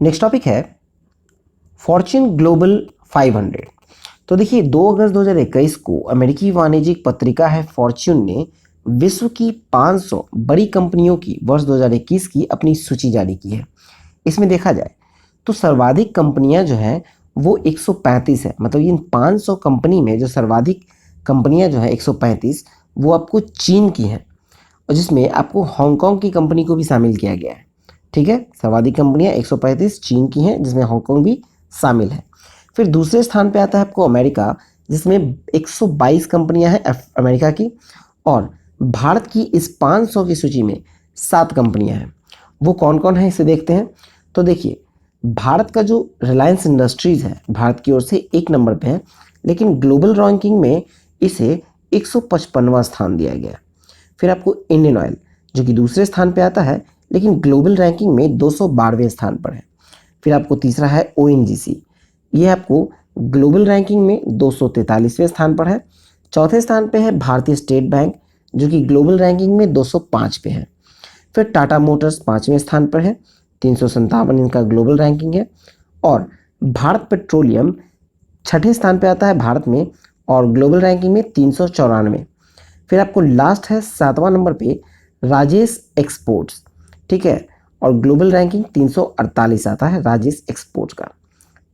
नेक्स्ट टॉपिक है फॉर्च्यून ग्लोबल 500। तो देखिए 2 अगस्त 2021 को अमेरिकी वाणिज्यिक पत्रिका है फॉर्च्यून ने विश्व की 500 बड़ी कंपनियों की वर्ष 2021 की अपनी सूची जारी की है। इसमें देखा जाए तो सर्वाधिक कंपनियां जो हैं वो 135 है, मतलब इन 500 कंपनी में जो सर्वाधिक कंपनियां जो है 135 वो आपको चीन की हैं, और जिसमें आपको हांगकांग की कंपनी को भी शामिल किया गया है। ठीक है, सर्वाधिक कंपनियां 135 चीन की हैं, जिसमें हांगकांग भी शामिल है। फिर दूसरे स्थान पे आता है आपको अमेरिका, जिसमें 122 कंपनियां हैं अमेरिका की, और भारत की इस 500 की सूची में 7 कंपनियां हैं। वो कौन कौन है इसे देखते हैं। तो देखिए भारत का जो रिलायंस इंडस्ट्रीज है भारत की ओर से 1 नंबर पे है, लेकिन ग्लोबल रैंकिंग में इसे 155वां स्थान दिया गया है। फिर आपको इंडियन ऑयल जो कि दूसरे स्थान पे आता है, लेकिन ग्लोबल रैंकिंग में 212वें स्थान पर है। फिर आपको तीसरा है ओएनजीसी, ये आपको ग्लोबल रैंकिंग में 243वें स्थान पर है। चौथे स्थान पे है भारतीय स्टेट बैंक जो कि ग्लोबल रैंकिंग में 205 पे है। फिर टाटा मोटर्स 5वें स्थान पर है, 357 इनका ग्लोबल रैंकिंग है। और भारत पेट्रोलियम 6ठे स्थान पे आता है भारत में, और ग्लोबल रैंकिंग में 394। फिर आपको लास्ट है 7वां नंबर पे राजेश एक्सपोर्ट्स, ठीक है, और ग्लोबल रैंकिंग 348 आता है राजेश एक्सपोर्ट्स का।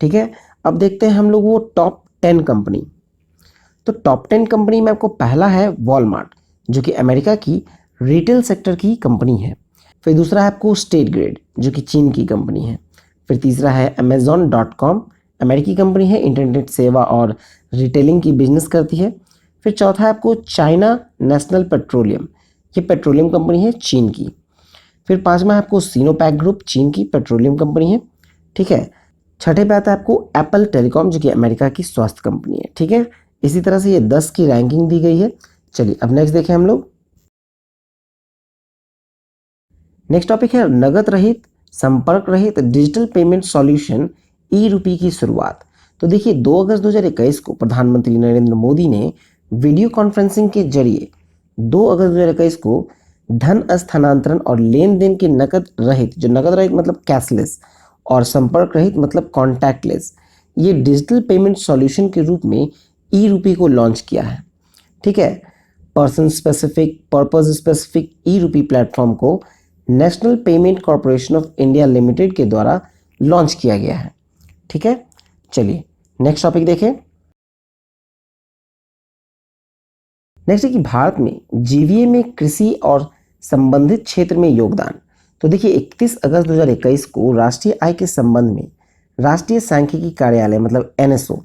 ठीक है, अब देखते हैं हम लोग वो टॉप 10 कंपनी। तो टॉप 10 कंपनी में आपको पहला है वॉलमार्ट जो कि अमेरिका की रिटेल सेक्टर की कंपनी है। फिर दूसरा है आपको स्टेट ग्रिड जो कि चीन की कंपनी है। फिर तीसरा है Amazon.com, अमेरिकी कंपनी है, इंटरनेट सेवा और रिटेलिंग की बिजनेस करती है। फिर चौथा है आपको चाइना नेशनल पेट्रोलियम, ये पेट्रोलियम कंपनी है चीन की। फिर पांचवा है आपको सिनोपैक ग्रुप, चीन की पेट्रोलियम कंपनी है। ठीक है, छठे पे आता है आपको एप्पल टेलीकॉम जो कि अमेरिका की स्वास्थ्य कंपनी है। ठीक है, इसी तरह से ये 10 की रैंकिंग दी गई है। चलिए अब नेक्स्ट देखें हम लोग। नेक्स्ट टॉपिक है नगद रहित संपर्क रहित डिजिटल पेमेंट सॉल्यूशन ई रूपी की शुरुआत। तो देखिए 2 अगस्त 2021 को प्रधानमंत्री नरेंद्र मोदी ने वीडियो कॉन्फ्रेंसिंग के जरिए 2 अगस्त 2021 को धन स्थानांतरण और लेन देन के नकद रहित, जो नकद रहित मतलब कैशलेस, और संपर्क रहित मतलब कॉन्टैक्टलेस, ये डिजिटल पेमेंट सॉल्यूशन के रूप में ई रूपी को लॉन्च किया है। ठीक है, पर्सन स्पेसिफिक पर्पस स्पेसिफिक ई रूपी प्लेटफॉर्म को national payment corporation of India limited के द्वारा लॉन्च किया गया है। ठीक है, चलिए नेक्स्ट टॉपिक देखें। नेक्स्ट है कि भारत में जीवीए में कृषि और संबंधित क्षेत्र में योगदान। तो देखिए 31 अगस्त 2021 को राष्ट्रीय आय के संबंध में राष्ट्रीय सांख्यिकी कार्यालय मतलब एनएसओ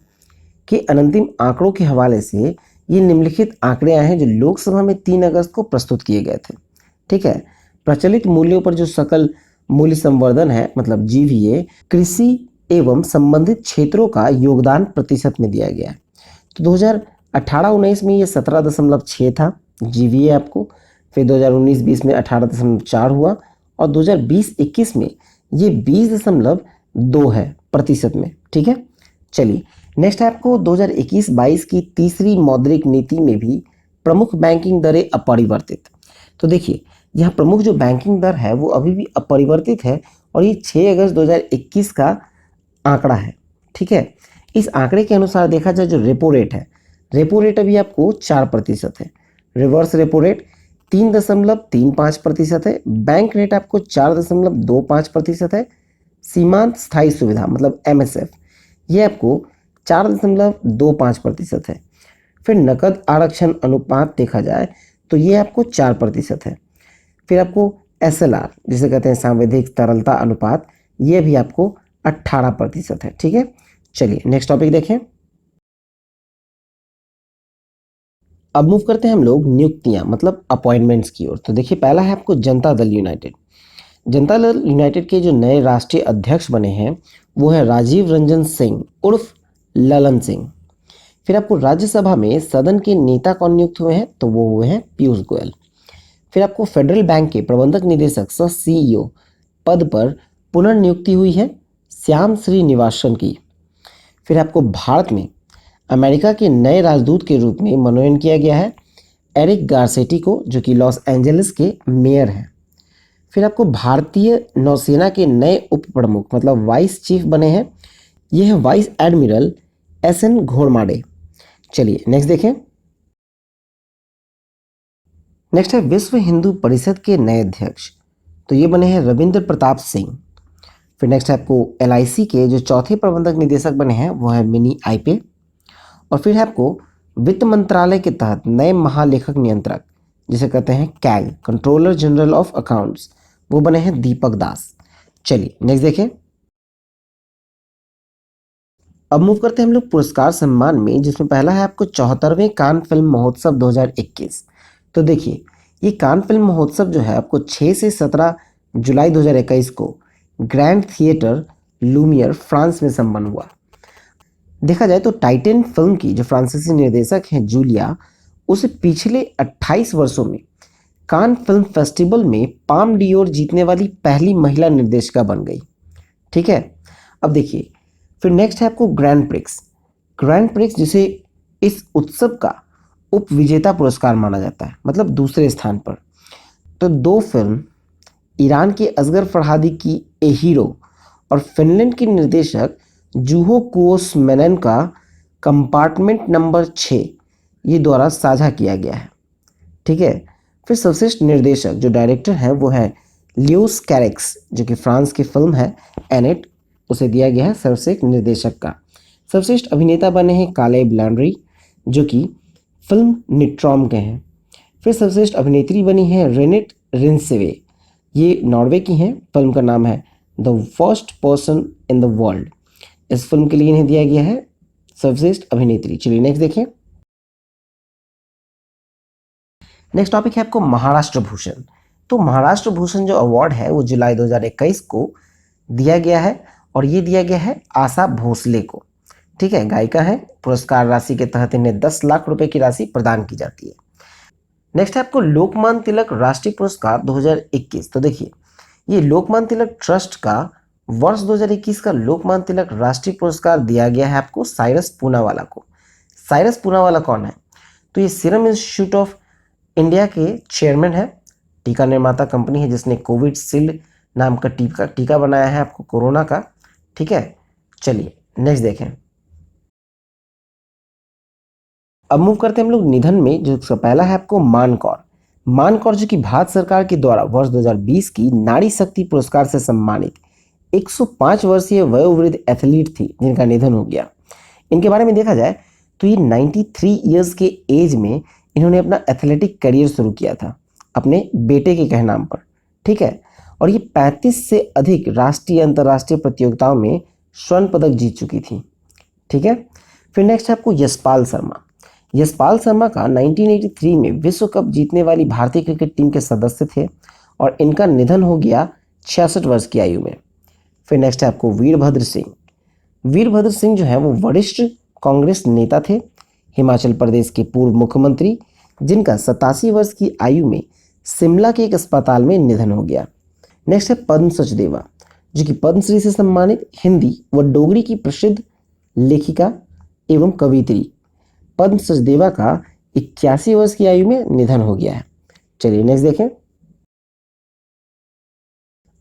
के अंतिम आंकड़ों के हवाले से ये निम्नलिखित आंकड़े आए हैं जो लोकसभा में 3 अगस्त को प्रस्तुत किए गए थे। ठीक है, प्रचलित मूल्यों पर जो सकल मूल्य संवर्धन है मतलब जीवीए कृषि एवं संबंधित क्षेत्रों का योगदान प्रतिशत में दिया गया है। तो 2018-19 में ये 17.6 था जीवीए आपको, फिर 2019-20 में 18.4 हुआ, और 2020-21 में ये 20.2 है प्रतिशत में। ठीक है, चलिए नेक्स्ट है आपको 2021-22 की तीसरी मौद्रिक नीति में भी प्रमुख बैंकिंग दरें अपरिवर्तित। तो देखिए यहाँ प्रमुख जो बैंकिंग दर है वो अभी भी अपरिवर्तित है, और ये 6 अगस्त 2021 का आंकड़ा है। ठीक है, इस आंकड़े के अनुसार देखा जाए जो रेपो रेट है, रेपो रेट अभी आपको 4% है, रिवर्स रेपो रेट 3.35% है, बैंक रेट आपको 4.25% है, सीमांत स्थायी सुविधा मतलब एमएसएफ ये आपको 4.25% है। फिर नकद आरक्षण अनुपात देखा जाए तो ये आपको 4% है। फिर आपको एसएलआर जिसे कहते हैं सांविधिक तरलता अनुपात, ये भी आपको 18% है। ठीक है, चलिए नेक्स्ट टॉपिक देखें। अब मूव करते हैं हम लोग नियुक्तियां मतलब अपॉइंटमेंट्स की ओर। तो देखिए पहला है आपको जनता दल यूनाइटेड। जनता दल यूनाइटेड के जो नए राष्ट्रीय अध्यक्ष बने हैं वो है राजीव रंजन सिंह उर्फ ललन सिंह। फिर आपको राज्यसभा में सदन के नेता कौन नियुक्त हुए हैं तो वो हुए हैं पीयूष गोयल। फिर आपको फेडरल बैंक के प्रबंधक निदेशक सह सीईओ पद पर पुनर्नियुक्ति हुई है श्याम श्रीनिवासन की। फिर आपको भारत में अमेरिका के नए राजदूत के रूप में मनोनयन किया गया है एरिक गारसेटी को, जो कि लॉस एंजलिस के मेयर हैं। फिर आपको भारतीय नौसेना के नए उप प्रमुख मतलब वाइस चीफ बने हैं, ये है वाइस एडमिरल एस.एन. घोड़माडे। चलिए नेक्स्ट देखें। नेक्स्ट है विश्व हिंदू परिषद के नए अध्यक्ष, तो ये बने हैं रविंद्र प्रताप सिंह। फिर नेक्स्ट है आपको LIC के जो चौथे प्रबंधक निदेशक बने हैं वो है मिनी आईपे। और फिर है आपको वित्त मंत्रालय के तहत नए महालेखक नियंत्रक जिसे कहते हैं CAG, controller general of accounts, वो बने हैं दीपक दास। चलिए नेक्स्ट देखें। अब मूव करते हैं हम लोग पुरस्कार सम्मान में, जिसमें पहला है आपको 74वें कान फिल्म महोत्सव 2021। तो देखिए ये कान फिल्म महोत्सव जो है आपको 6 से 17 जुलाई 2021 को ग्रैंड थिएटर लूमियर फ्रांस में संपन्न हुआ। देखा जाए तो टाइटन फिल्म की जो फ्रांसीसी निर्देशक हैं जूलिया, उसे पिछले 28 वर्षों में कान फिल्म फेस्टिवल में पाम डियोर जीतने वाली पहली महिला निर्देशिका बन गई। ठीक है, अब देखिए फिर नेक्स्ट है आपको ग्रैंड प्रिक्स। ग्रैंड प्रिक्स जिसे इस उत्सव का उप विजेता पुरस्कार माना जाता है, मतलब दूसरे स्थान पर। तो दो फिल्म ईरान के असगर फरहादी की ए हीरो और फिनलैंड के निर्देशक जूहो कुओसमैनन का कंपार्टमेंट नंबर 6 ये द्वारा साझा किया गया है। ठीक है, फिर सर्वश्रेष्ठ निर्देशक जो डायरेक्टर है वो है लियोस कैरेक्स, जो कि फ्रांस की फिल्म है एनेट, उसे दिया गया है सर्वश्रेष्ठ निर्देशक का। सर्वश्रेष्ठ अभिनेता बने हैं कालेब लैंड्री, जो कि फिल्म निट्रॉम के हैं। फिर सर्वश्रेष्ठ अभिनेत्री बनी है रेनेट रिंसेवे, ये नॉर्वे की हैं। फिल्म का नाम है the first person in the world. इस फिल्म के लिए इन्हें दिया गया है सर्वश्रेष्ठ अभिनेत्री। चलिए नेक्स्ट देखें। नेक्स्ट टॉपिक है आपको महाराष्ट्र भूषण। तो महाराष्ट्र भूषण जो अवार्ड है वो जुलाई 2021 को दिया गया है और ये दिया गया है आशा भोसले को। ठीक है, गायिका है। पुरस्कार राशि के तहत इन्हें 10 लाख रुपए की राशि प्रदान की जाती है। नेक्स्ट है आपको लोकमान्य तिलक राष्ट्रीय पुरस्कार 2021। तो देखिए ये लोकमान्य तिलक ट्रस्ट का वर्ष 2021 का लोकमान्य तिलक राष्ट्रीय पुरस्कार दिया गया है आपको साइरस पूनावाला को। साइरस पूनावाला कौन है? तो ये सीरम इंस्टीट्यूट ऑफ इंडिया के चेयरमैन है। टीका निर्माता कंपनी है जिसने कोविशील्ड नाम का टीका बनाया है आपको कोरोना का। ठीक है, चलिए नेक्स्ट देखें। अब मूव करते हैं हम लोग निधन में, जो पहला है आपको मान कौर। मान कौर जो कि भारत सरकार के द्वारा वर्ष 2020 की नारी शक्ति पुरस्कार से सम्मानित 105 वर्षीय वयोवृद्ध एथलीट थी जिनका निधन हो गया। इनके बारे में देखा जाए तो ये 93 ईयर्स के एज में इन्होंने अपना एथलेटिक करियर शुरू किया था अपने बेटे के कहनाम पर। ठीक है, और ये 35 से अधिक राष्ट्रीय अंतर्राष्ट्रीय प्रतियोगिताओं में स्वर्ण पदक जीत चुकी थी। ठीक है, फिर नेक्स्ट है आपको यशपाल शर्मा। यशपाल शर्मा का 1983 में विश्व कप जीतने वाली भारतीय क्रिकेट टीम के सदस्य थे और इनका निधन हो गया 66 वर्ष की आयु में। फिर नेक्स्ट है आपको वीरभद्र सिंह। वीरभद्र सिंह जो है वो वरिष्ठ कांग्रेस नेता थे, हिमाचल प्रदेश के पूर्व मुख्यमंत्री, जिनका 87 वर्ष की आयु में शिमला के एक अस्पताल में निधन हो गया। नेक्स्ट है पद्म सचदेवा, जो कि पद्मश्री से सम्मानित हिंदी व डोगरी की प्रसिद्ध लेखिका एवं कवियत्री पद्म सचदेवा का 81 वर्ष की आयु में निधन हो गया है। चलिए नेक्स्ट देखें।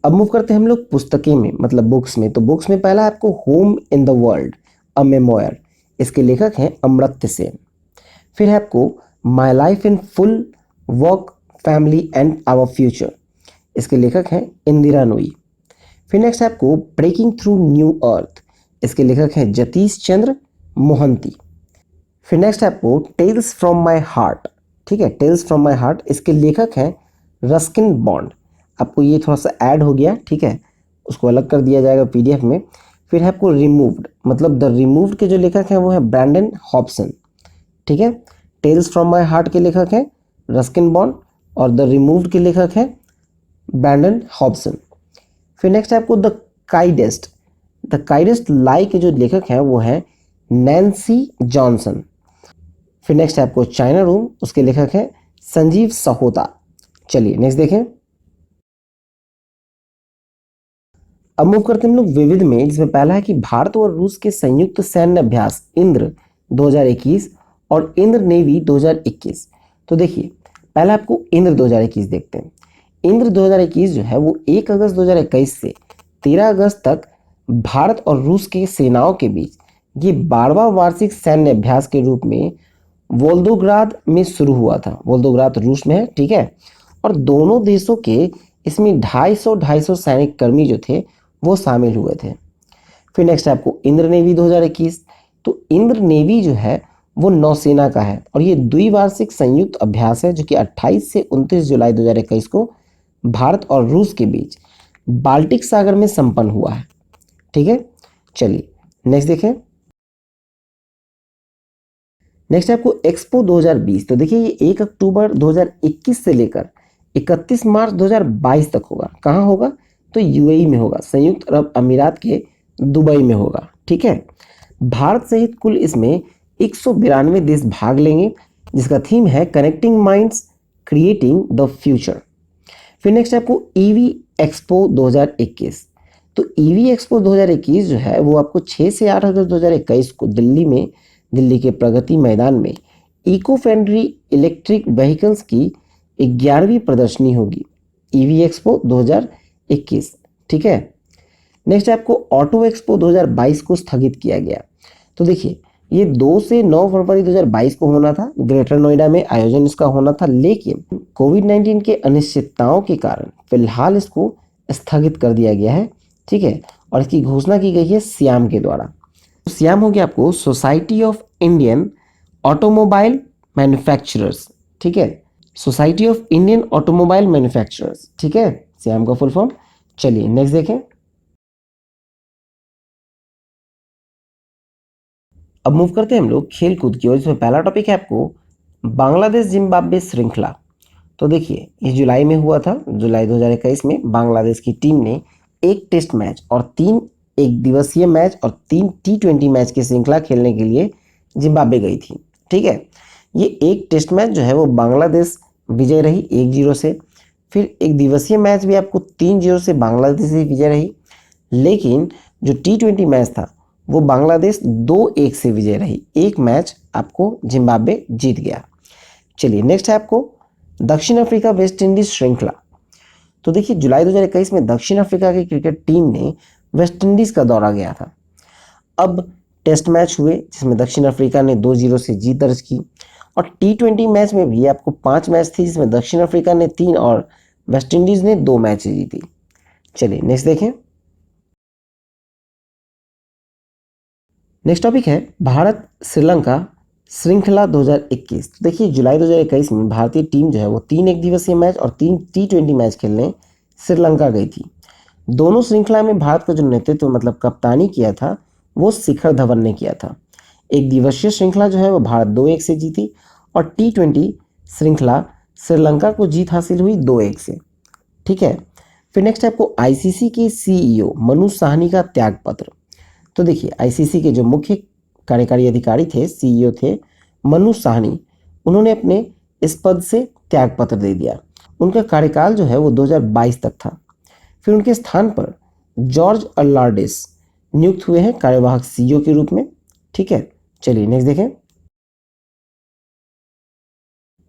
अब मूव करते हैं हम लोग पुस्तकें में, मतलब बुक्स में। तो बुक्स में पहला आपको home in the world a memoir, इसके लेखक हैं अमर्त्य सेन। फिर है आपको my life in full work family and our future, इसके लेखक हैं इंदिरा नूई। फिर नेक्स्ट है आपको ब्रेकिंग थ्रू न्यू अर्थ, इसके लेखक हैं जतीश चंद्र मोहंती। फिर नेक्स्ट है आपको टेल्स फ्रॉम माई हार्ट। ठीक है, टेल्स फ्रॉम माई हार्ट, इसके लेखक हैं रस्किन बॉन्ड। आपको ये थोड़ा सा ऐड हो गया, ठीक है, उसको अलग कर दिया जाएगा PDF में। फिर है आपको रिमूव्ड, मतलब द रिमूव्ड के जो लेखक हैं वो है ब्रैंडन हॉब्सन। ठीक है, टेल्स फ्रॉम माई हार्ट के लेखक हैं रस्किन बॉन्ड और द रिमूव्ड के लेखक हैं ब्रैंडन हॉब्सन। फिर नेक्स्ट है आपको द काइडेस्ट लाई के जो लेखक हैं वो है नैन्सी जॉनसन। फिर नेक्स्ट है आपको चाइना रूम, उसके लेखक हैं संजीव सहोता। चलिए नेक्स्ट देखें। अब मूव करते हैं हम लोग विविध में, जिसमें पहला है कि भारत और रूस के संयुक्त सैन्य अभ्यास इंद्र 2021 और इंद्र नेवी 2021। तो देखिए पहला आपको इंद्र 2021 देखते हैं। इंद्र 2021 जो है वो 1 अगस्त 2021 से 13 अगस्त तक भारत और रूस की सेनाओं के बीच ये 12वां वार्षिक सैन्य अभ्यास के रूप में वोल्गोग्राद में शुरू हुआ था। वोल्गोग्राद रूस में है, ठीक है। और दोनों देशों के इसमें 250 सैनिक कर्मी जो थे वो शामिल हुए थे। फिर नेक्स्ट है आपको इंद्र नेवी 2021। तो इंद्र नेवी जो है वो नौसेना का है और ये द्विवार्षिक संयुक्त अभ्यास है जो कि 28 से 29 जुलाई 2021 को भारत और रूस के बीच बाल्टिक सागर में संपन्न हुआ है, ठीक है। चलिए नेक्स्ट देखें। नेक्स्ट है आपको एक्सपो 2020। तो देखिए ये 1 अक्टूबर 2021 से लेकर 31 मार्च 2022 तक होगा। कहाँ होगा? तो यूएई में होगा, संयुक्त अरब अमीरात के दुबई में होगा, ठीक है। भारत सहित कुल इसमें 192 देश भाग लेंगे, जिसका थीम है connecting minds creating the future. फिर नेक्स्ट है आपको ईवी एक्सपो 2021। तो ईवी एक्सपो 2021 जो है वो आपको 6 से 8 अगस्त 2021 को दिल्ली के प्रगति मैदान में इको फ्रेंडली इलेक्ट्रिक व्हीकल्स की 11वीं प्रदर्शनी होगी, ईवी एक्सपो 2021, ठीक है। नेक्स्ट आपको ऑटो एक्सपो 2022 को स्थगित किया गया। तो देखिए ये 2 से 9 फरवरी 2022 को होना था, ग्रेटर नोएडा में आयोजन इसका होना था, लेकिन कोविड-19 के अनिश्चितताओं के कारण फिलहाल इसको स्थगित कर दिया गया है, ठीक है। और इसकी घोषणा की गई है सियाम के द्वारा। सियाम हो गया आपको society of Indian automobile manufacturers, ठीक है। Society of Indian automobile manufacturers, ठीक है, सियाम का फुल फॉर्म। चलिए नेक्स्ट देखें। अब मूव करते हैं हम लोग खेल कूद की ओर। इसमें पहला टॉपिक है आपको बांग्लादेश जिम्बाब्वे श्रृंखला। तो देखिए ये जुलाई में हुआ था, जुलाई 2021 में बांग्लादेश की टीम ने 1 टेस्ट मैच और 3 एक दिवसीय मैच और 3 T20 मैच की श्रृंखला खेलने के लिए जिम्बाब्वे गई थी, ठीक है। ये 1 टेस्ट मैच जो है वो बांग्लादेश विजय रही 1-0 से। फिर एक दिवसीय मैच भी आपको 3-0 से बांग्लादेश से विजय रही, लेकिन जो T20 मैच था वो बांग्लादेश 2-1 से विजय रही। एक मैच आपको जिम्बाब्वे जीत गया। चलिए नेक्स्ट है आपको दक्षिण अफ्रीका वेस्ट इंडीज श्रृंखला। तो देखिए जुलाई 2021 में दक्षिण अफ्रीका की क्रिकेट टीम ने वेस्ट इंडीज का दौरा किया था। अब टेस्ट मैच हुए जिसमें दक्षिण अफ्रीका ने 2-0 से जीत दर्ज की, और T20 मैच में भी आपको 5 मैच थी जिसमें दक्षिण अफ्रीका ने 3 और वेस्ट इंडीज ने 2 मैच जीती। चलिए नेक्स्ट देखें। नेक्स्ट टॉपिक है भारत श्रीलंका श्रृंखला 2021। तो देखिए जुलाई 2021 में भारतीय टीम जो है वो 3 एक दिवसीय मैच और 3 T20 मैच खेलने श्रीलंका गई थी। दोनों श्रृंखला में भारत का जो नेतृत्व मतलब कप्तानी किया था वो शिखर धवन ने किया था। एक दिवसीय श्रृंखला जो है वो भारत 2-1 से जीती, और T20 श्रृंखला श्रीलंका को जीत हासिल हुई 2-1 से, ठीक है। फिर नेक्स्ट आपको आईसीसी के सीईओ मनु साहनी का त्याग पत्र। तो देखिए आईसीसी के जो मुख्य कार्यकारी अधिकारी थे, सीईओ थे मनु साहनी, उन्होंने अपने इस पद से त्याग पत्र दे दिया। उनका कार्यकाल जो है वो 2022 तक था। फिर उनके स्थान पर जॉर्ज अर्लाडिस नियुक्त हुए हैं कार्यवाहक सीईओ के रूप में, ठीक है। चलिए नेक्स्ट देखें।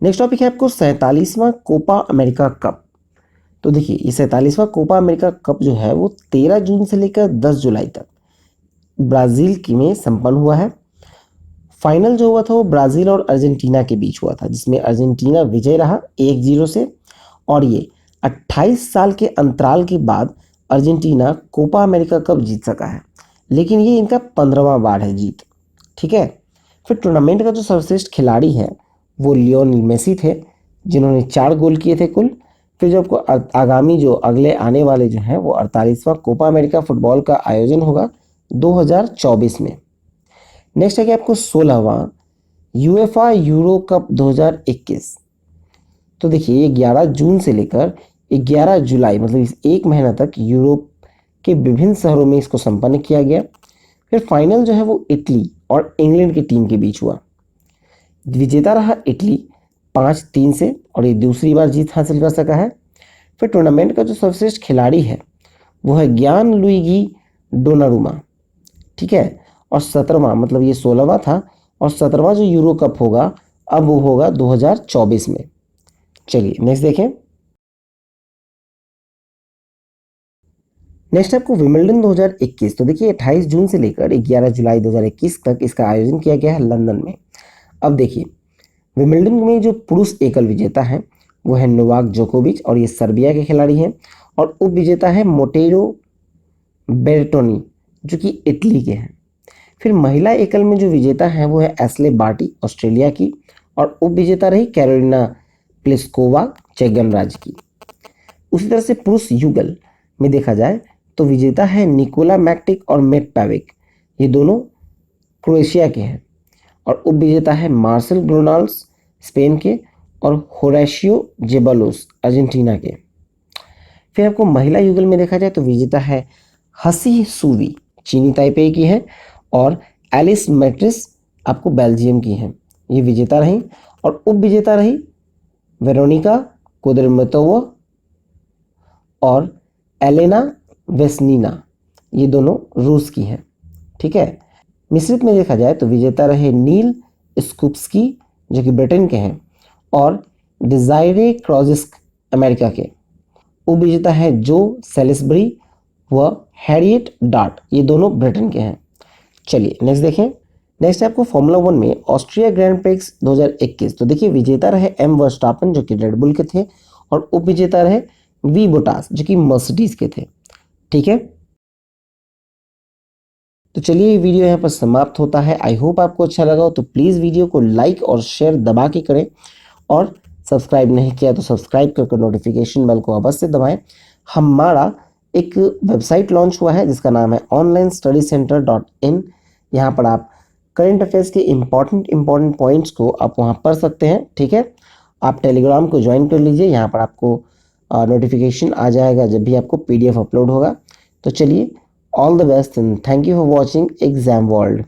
नेक्स्ट टॉपिक है आपको 47वां कोपा अमेरिका कप। तो देखिए ये 47वां कोपा अमेरिका कप जो है वो 13 जून से लेकर 10 जुलाई तक ब्राजील की में संपन्न हुआ है। फाइनल जो हुआ था वो ब्राजील और अर्जेंटीना के बीच हुआ था, जिसमें अर्जेंटीना विजय रहा 1-0 से, और ये 28 साल के अंतराल के बाद अर्जेंटीना कोपा अमेरिका कप जीत सका है, लेकिन ये इनका 15वां बार है जीत, ठीक है। फिर टूर्नामेंट का जो सर्वश्रेष्ठ खिलाड़ी है वो लियोनेल मेसी थे, जिन्होंने 4 गोल किए थे कुल। फिर जो आपको आगामी जो अगले आने वाले जो है वो 48वां कोपा अमेरिका फुटबॉल का आयोजन होगा 2024 में। नेक्स्ट है कि आपको 16वां यूएफा यूरो कप 2021। तो देखिए ये 11 जून से लेकर 11 जुलाई मतलब इस एक महीना तक यूरोप के विभिन्न शहरों में इसको संपन्न किया गया। फिर फाइनल जो है वो इटली और इंग्लैंड की टीम के बीच हुआ। विजेता रहा इटली 5-3 से, और ये दूसरी बार जीत हासिल कर सका है। फिर टूर्नामेंट का जो सर्वश्रेष्ठ खिलाड़ी है वो है ज्ञान लुइगी डोनारुमा, ठीक है। और 17वां मतलब ये 16वां था, और 17वां जो यूरो कप होगा अब वो होगा 2024 में। चलिए नेक्स्ट देखें। नेक्स्ट आपको विंबलडन 2021, तो देखिए 28 जून से लेकर 11 जुलाई 2021 तक इसका आयोजन किया गया है लंदन में। अब देखिए विंबलडन में जो पुरुष एकल विजेता है वो है नोवाक जोकोविच और ये सर्बिया के खिलाड़ी हैं, और उप विजेता है मोटेरो बेर्टोनी जो कि इटली के हैं। फिर महिला एकल में जो विजेता है वो है एस्ले बार्टी ऑस्ट्रेलिया की, और उप विजेता रही कैरोलिना प्लिस्कोवा चेक गणराज्य की। उसी तरह से पुरुष युगल में देखा जाए तो विजेता है निकोला मैक्टिक और मेट पैविक, ये दोनों क्रोएशिया के हैं, और उप विजेता है मार्सेल ग्रोनाल्स स्पेन के और होरेशियो जेबालोस अर्जेंटीना के। फिर आपको महिला युगल में देखा जाए तो विजेता है हसी सूवी चीनी ताइपे की है, और एलिस मैट्रिस आपको बेल्जियम की हैं, ये विजेता रही, और उप विजेता रही वेरोनिका कुदरमेतोवा और एलेना वेस्निना, ये दोनों रूस की हैं। ठीक है। मिश्रित में देखा जाए तो विजेता रहे नील स्कूप्सकी जो कि ब्रिटेन के हैं, और डिजायरे क्रॉजिस्क अमेरिका के। उप विजेता है जो सेलिसबरी व हैरियट डार्ट, ये दोनों ब्रिटेन के हैं। चलिए नेक्स्ट देखें। नेक्स्ट है आपको फॉर्मूला 1 में ऑस्ट्रिया ग्रैंड प्रिक्स 2021, तो देखिए विजेता रहे एम वर्स्टापन जो कि रेडबुल के थे, और उप विजेता रहे वी बोटास जो कि मर्सिडीज के थे। ठीक है, तो चलिए ये वीडियो यहाँ पर समाप्त होता है। आई होप आपको अच्छा लगा हो, तो प्लीज़ वीडियो को लाइक और शेयर दबा के करें, और सब्सक्राइब नहीं किया तो सब्सक्राइब करके नोटिफिकेशन बेल को अवश्य दबाएं। हमारा एक वेबसाइट लॉन्च हुआ है जिसका नाम है onlinestudycenter.in। यहाँ पर आप करंट अफेयर्स के इम्पॉर्टेंट पॉइंट्स को आप वहाँ पढ़ सकते हैं। ठीक है, आप टेलीग्राम को ज्वाइन कर लीजिए, यहाँ पर आपको नोटिफिकेशन आ जाएगा जब भी आपको PDF अपलोड होगा। तो चलिए, all the best and thank you for watching exam world.